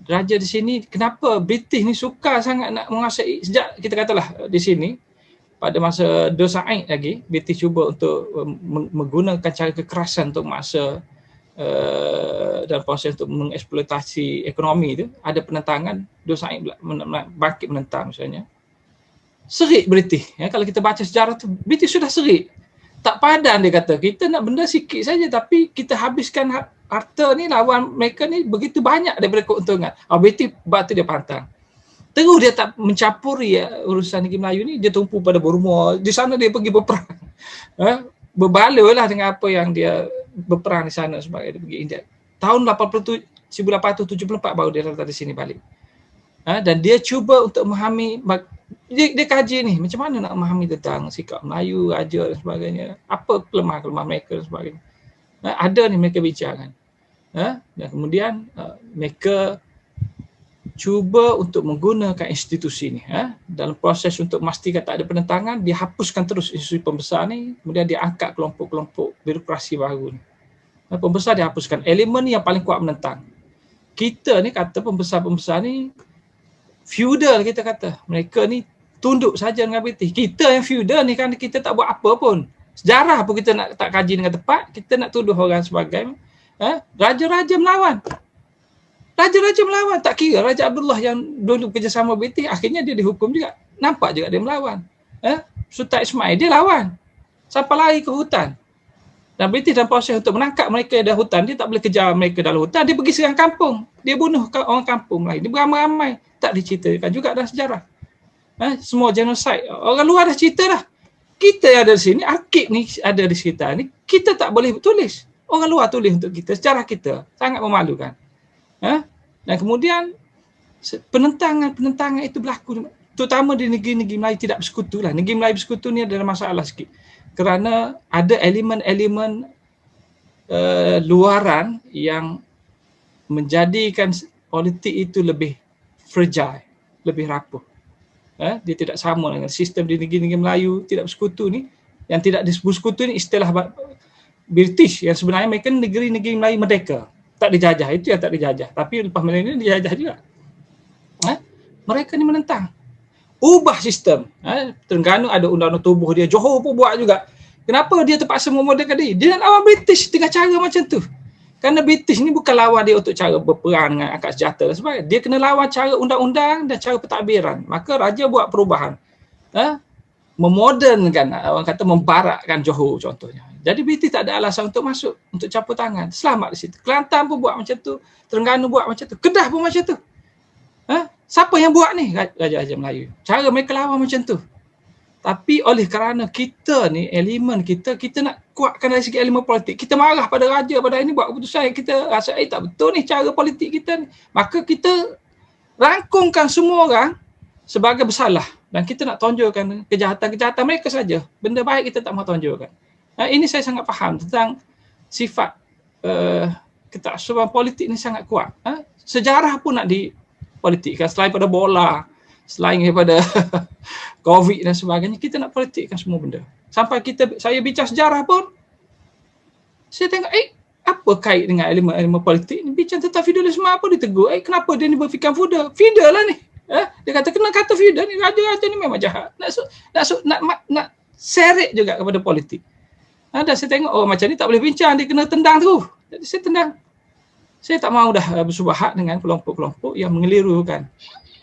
Raja di sini, kenapa British ni suka sangat nak menguasai, sejak kita katalah di sini, pada masa Dosaid lagi, British cuba untuk menggunakan cara kekerasan untuk masa dalam proses untuk mengeksploitasi ekonomi itu. Ada penentangan, Dosaid bangkit menentang misalnya. Serik British. Kalau kita baca sejarah tu, British sudah serik. Tak padan dia kata, kita nak benda sikit saja tapi kita habiskan harta ni, lawan mereka ni begitu banyak daripada keuntungan. British batu dia pantang. Terus dia tak mencampuri urusan negeri Melayu ni, dia tumpu pada Burma. Di sana dia pergi berperang. Berbaloi lah dengan apa yang dia berperang di sana sebagai dia pergi India. Tahun 1874 baru dia datang di sini balik. Dan dia cuba untuk memahami, dia kaji ni macam mana nak memahami tentang sikap Melayu, raja dan sebagainya. Apa kelemahan mereka dan sebagainya. Ada ni mereka bincangkan. Dan kemudian mereka cuba untuk menggunakan institusi ni dalam proses untuk memastikan tak ada penentangan. Dia hapuskan terus institusi pembesar ni, kemudian dia angkat kelompok-kelompok birokrasi baru ni. Pembesar dia hapuskan, elemen ni yang paling kuat menentang. Kita ni kata pembesar-pembesar ni feudal, kita kata mereka ni tunduk saja dengan British. Kita yang feudal ni kan kita tak buat apa pun. Sejarah pun kita nak tak kaji dengan tepat, kita nak tuduh orang sebagai raja-raja melawan. Raja-raja melawan, tak kira Raja Abdullah yang dulu kerjasama British, akhirnya dia dihukum juga. Nampak juga dia melawan. Sultan Ismail, dia lawan. Sampai lari ke hutan. Dan British dalam proses untuk menangkap mereka dalam hutan, dia tak boleh kejar mereka dalam hutan, dia pergi serang kampung. Dia bunuh orang kampung lain. Dia beramai-ramai. Tak diceritakan juga dalam sejarah. Semua genosid. Orang luar dah cerita dah. Kita yang ada di sini, arkib ni ada di sekitar ni, kita tak boleh tulis. Orang luar tulis untuk kita. Sejarah kita sangat memalukan. Dan kemudian penentangan itu berlaku, terutama di negeri-negeri Melayu tidak bersekutu lah. Negeri Melayu bersekutu ni adalah masalah sikit, kerana ada elemen-elemen luaran yang menjadikan politik itu lebih fragile, lebih rapuh. Dia tidak sama dengan sistem di negeri-negeri Melayu tidak bersekutu ni. Yang tidak bersekutu ni istilah British, yang sebenarnya mereka negeri-negeri Melayu merdeka, tak dijajah. Itu yang tak dijajah. Tapi lepas milenium dijajah juga. Mereka ni menentang. Ubah sistem. Terengganu ada undang-undang tubuh dia. Johor pun buat juga. Kenapa dia terpaksa memodalkan diri? Dia nak lawan British dengan cara macam tu. Kerana British ni bukan lawan dia untuk cara berperang dengan angkat senjata dan sebagainya. Dia kena lawan cara undang-undang dan cara pentadbiran. Maka raja buat perubahan. Memodernkan, orang kata membarakkan Johor contohnya. Jadi British tak ada alasan untuk masuk, untuk campur tangan. Selamat di situ. Kelantan pun buat macam tu. Terengganu buat macam tu. Kedah pun macam tu. Siapa yang buat ni? Raja-raja Melayu. Cara mereka lawan macam tu. Tapi oleh kerana kita ni, elemen kita nak kuatkan dari segi elemen politik. Kita marah pada raja, pada ini buat keputusan yang kita rasa tak betul ni cara politik kita ni. Maka kita rangkumkan semua orang sebagai bersalah. Dan kita nak tonjolkan kejahatan-kejahatan mereka saja. Benda baik kita tak mahu tonjolkan. Ini saya sangat faham tentang sifat ketaksuban politik ni sangat kuat. Sejarah pun nak dipolitikkan. Selain pada bola, selain daripada COVID dan sebagainya, kita nak politikkan semua benda. Sampai saya bincang sejarah pun, Saya tengok, apa kait dengan elemen politik ni? Bincang tentang feudalisme apa ditegur? Kenapa dia ni berfikir feudal? Feudal lah ni. Dia kata kena kata feudal ni, raja-raja ni memang jahat. Nak seret juga kepada politik. Dan saya tengok, macam ni tak boleh bincang, dia kena tendang tu. Jadi saya tendang. Saya tak mahu dah bersubahat dengan kelompok-kelompok yang mengelirukan.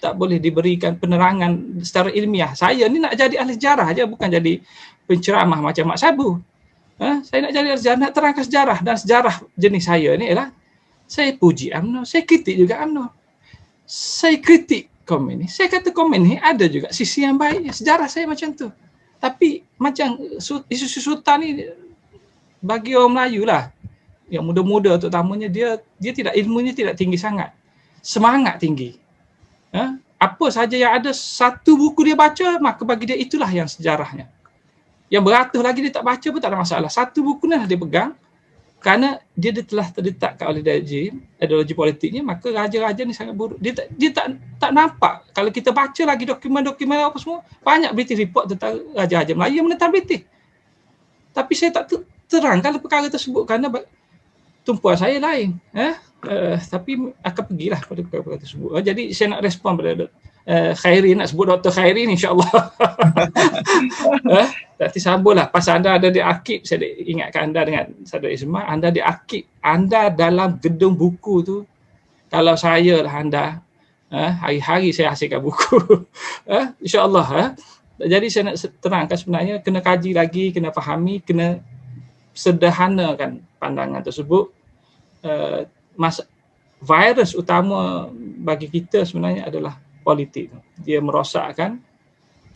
Tak boleh diberikan penerangan secara ilmiah. Saya ni nak jadi ahli sejarah aja, bukan jadi penceramah macam Mak Sabu. Saya nak jadi ahli sejarah, nak terangkan sejarah. Dan sejarah jenis saya ni ialah, saya puji UMNO, saya kritik juga UMNO. Saya kritik komen ni. Saya kata komen ni ada juga sisi yang baik. Sejarah saya macam tu. Tapi macam isu sultan ni, bagi orang Melayu lah, yang muda-muda terutamanya, dia tidak, ilmunya tidak tinggi sangat. Semangat tinggi. Apa saja yang ada, satu buku dia baca, maka bagi dia itulah yang sejarahnya. Yang beratus lagi dia tak baca pun tak ada masalah. Satu buku ni lah dia pegang, kerana dia telah terletakkan oleh ideologi politiknya, maka raja-raja ni sangat buruk. Dia tak nampak. Kalau kita baca lagi dokumen-dokumen apa semua, banyak British report tentang raja-raja Melayu yang menentang British. Tapi saya tak terang kalau perkara tersebut, kerana tumpuan saya lain. Tapi akan pergilah pada perkara tersebut. Jadi saya nak respon pada Khairi, nak sebut Dr. Khairi ni, insyaAllah. Nanti sambunglah. Pasal anda ada di arkib, saya ingatkan anda dengan Saudara Ismail, anda di arkib, anda dalam gedung buku tu. Kalau saya lah anda, hari-hari saya hasilkan buku. InsyaAllah. Jadi saya nak terangkan, sebenarnya kena kaji lagi, kena fahami, kena sederhanakan pandangan tersebut. Virus utama bagi kita sebenarnya adalah politik. Dia merosakkan,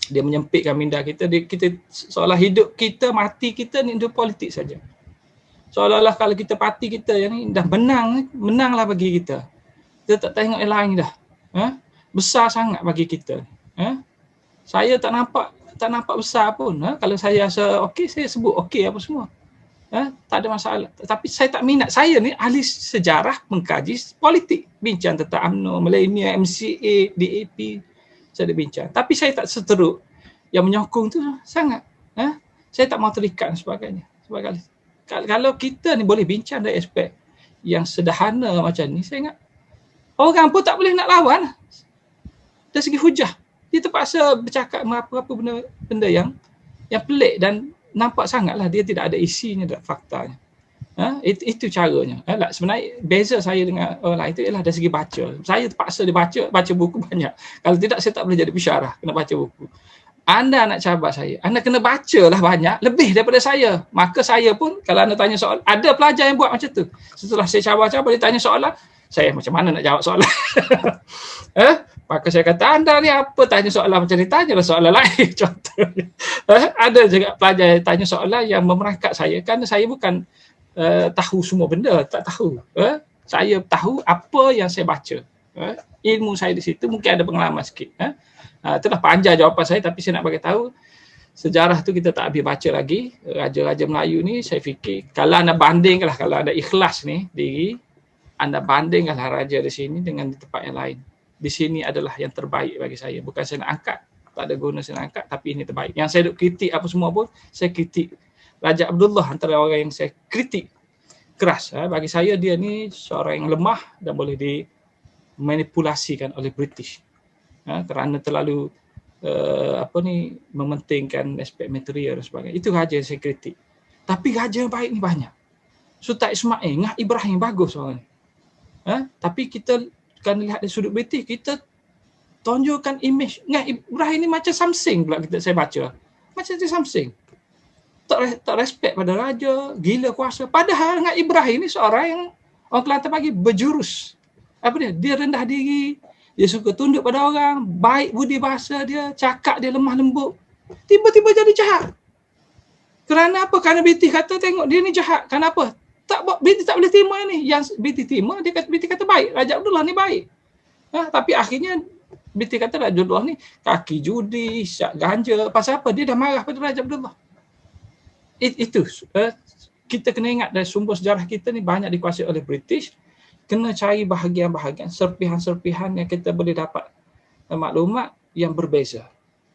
dia menyempitkan minda kita. Kita seolah hidup kita, mati kita ni untuk politik saja. Seolah-olah kalau kita parti kita yang ni dah menanglah bagi kita. Kita tak tengok yang lain dah. Besar sangat bagi kita. Saya tak nampak besar pun. Kalau saya rasa okey, saya sebut okey apa semua. Tak ada masalah. Tapi saya tak minat. Saya ni ahli sejarah mengkaji politik. Bincang tentang UMNO, Millennium, MCA, DAP. Saya ada bincang. Tapi saya tak seteruk yang menyokong tu sangat. Saya tak mahu terikat dan sebagainya. Kalau kita ni boleh bincang dari aspek yang sederhana macam ni, saya ingat orang pun tak boleh nak lawan. Dari segi hujah. Dia terpaksa bercakap apa-apa benda yang pelik dan nampak sangatlah dia tidak ada isinya dan faktanya. Itu caranya. Sebenarnya beza saya dengan orang lain itu ialah dari segi baca. Saya terpaksa baca buku banyak. Kalau tidak saya tak boleh jadi pensyarah, kena baca buku. Anda nak cabar saya, anda kena bacalah banyak, lebih daripada saya. Maka saya pun kalau anda tanya soalan, ada pelajar yang buat macam tu. Setelah saya cabar-cabar, dia tanya soalan, saya macam mana nak jawab soalan? Maka saya kata, anda ni apa tanya soalan macam ni? Tanyalah soalan lain. Contohnya. Ada juga pelajar yang tanya soalan yang memerangkap saya. Kerana saya bukan tahu semua benda. Tak tahu. Saya tahu apa yang saya baca. Ilmu saya di situ mungkin ada pengalaman sikit. Itulah panjang jawapan saya. Tapi saya nak bagi tahu, sejarah tu kita tak habis baca lagi. Raja-raja Melayu ni saya fikir, kalau anda bandingkanlah, kalau anda ikhlas ni diri, anda bandingkanlah raja di sini dengan di tempat yang lain. Di sini adalah yang terbaik bagi saya. Bukan saya nak angkat, tak ada guna saya nak angkat, tapi ini terbaik. Yang saya duk kritik apa semua pun, saya kritik. Raja Abdullah antara orang yang saya kritik keras. Bagi saya dia ni seorang yang lemah dan boleh dimanipulasikan oleh British. Kerana terlalu mementingkan aspek material dan sebagainya. Itu raja yang saya kritik. Tapi raja yang baik ni banyak. Sultan Ismail, Ngah Ibrahim bagus orang ni. Tapi kita kan lihat dari sudut British, kita tunjukkan image Ngah Ibrahim ni macam something pula saya baca. Macam something. Tak respect pada raja, gila kuasa. Padahal Ngah Ibrahim ni seorang yang orang Kelantan bagi berjurus. Dia rendah diri, dia suka tunduk pada orang, baik budi bahasa dia, cakap dia lemah lembut. Tiba-tiba jadi jahat. Kerana apa? Kerana British kata tengok dia ni jahat. Kenapa? British tak boleh terima ni. Yang British terima, British kata baik. Raja Abdullah ni baik. Tapi akhirnya British kata Raja Abdullah ni kaki judi, syak ganja. Pasal apa? Dia dah marah pada Raja Abdullah. Itu. Kita kena ingat dari sumber sejarah kita ni banyak dikuasai oleh British. Kena cari bahagian-bahagian, serpihan-serpihan yang kita boleh dapat maklumat yang berbeza.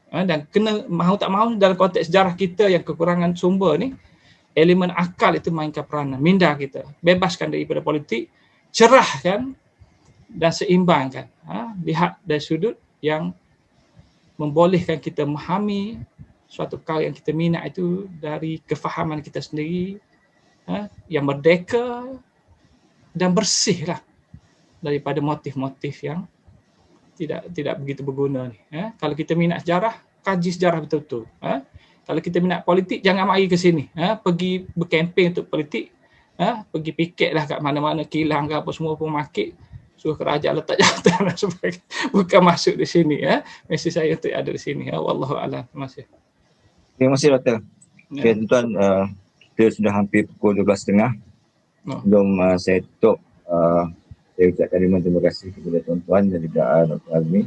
Dan kena mahu tak mahu dalam konteks sejarah kita yang kekurangan sumber ni, elemen akal itu mainkan peranan, minda kita, bebaskan daripada politik, cerahkan dan seimbangkan. Lihat dari sudut yang membolehkan kita memahami suatu perkara yang kita minat itu dari kefahaman kita sendiri, yang merdeka dan bersih lah daripada motif-motif yang tidak begitu berguna ni. Kalau kita minat sejarah, kaji sejarah betul-betul. Kalau kita minat politik, jangan mari ke sini. Pergi berkempen untuk politik, pergi piket lah kat mana-mana, kilang ke apa semua pemakit, suruh kerajaan letak jawatan dan sebagainya. Bukan masuk di sini. Mesej saya untuk ada di sini. Wallahualam. Terima kasih. Terima kasih, Doktor. Okay, tuan-tuan, kita sudah hampir pukul 12.30. Sebelum saya tutup, saya ucapkan terima kasih kepada tuan-tuan dan juga Dr. Azmi.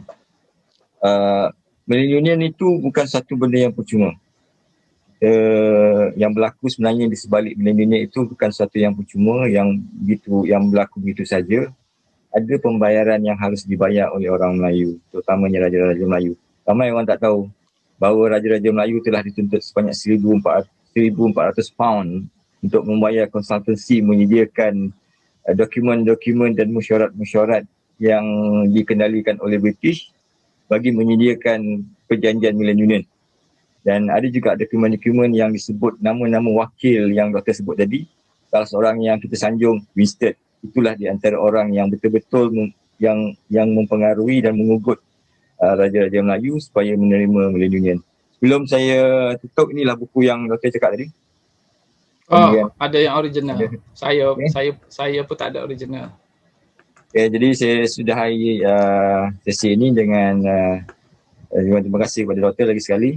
Millennium itu bukan satu benda yang percuma. Yang berlaku sebenarnya di sebalik millennium itu bukan satu yang percuma, yang berlaku begitu saja. Ada pembayaran yang harus dibayar oleh orang Melayu, terutamanya Raja-Raja Melayu. Ramai orang tak tahu bahawa Raja-Raja Melayu telah dituntut sebanyak 1,400 pound untuk membayar konsultansi menyediakan dokumen-dokumen dan mesyuarat-mesyuarat yang dikendalikan oleh British bagi menyediakan perjanjian millennium. Dan ada juga dokumen-dokumen yang disebut nama-nama wakil yang doktor sebut tadi. Salah seorang yang kita sanjung, Winston, itulah di antara orang yang betul-betul yang mempengaruhi dan mengugut Raja-Raja Melayu supaya menerima millennium. Sebelum saya tutup, inilah buku yang doktor cakap tadi. Ada yang original. Saya pun tak ada original. Jadi saya sudahi sesi ini dengan terima kasih kepada doktor lagi sekali.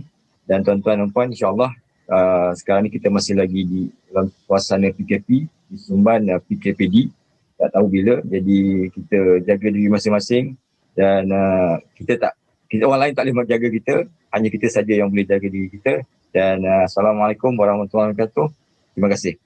Dan tuan-tuan dan puan, insyaAllah sekarang ni kita masih lagi di dalam suasana PKP, di Sumban PKPD, tak tahu bila. Jadi kita jaga diri masing-masing dan kita orang lain tak boleh menjaga kita, hanya kita saja yang boleh jaga diri kita. Dan Assalamualaikum warahmatullahi wabarakatuh. Terima kasih.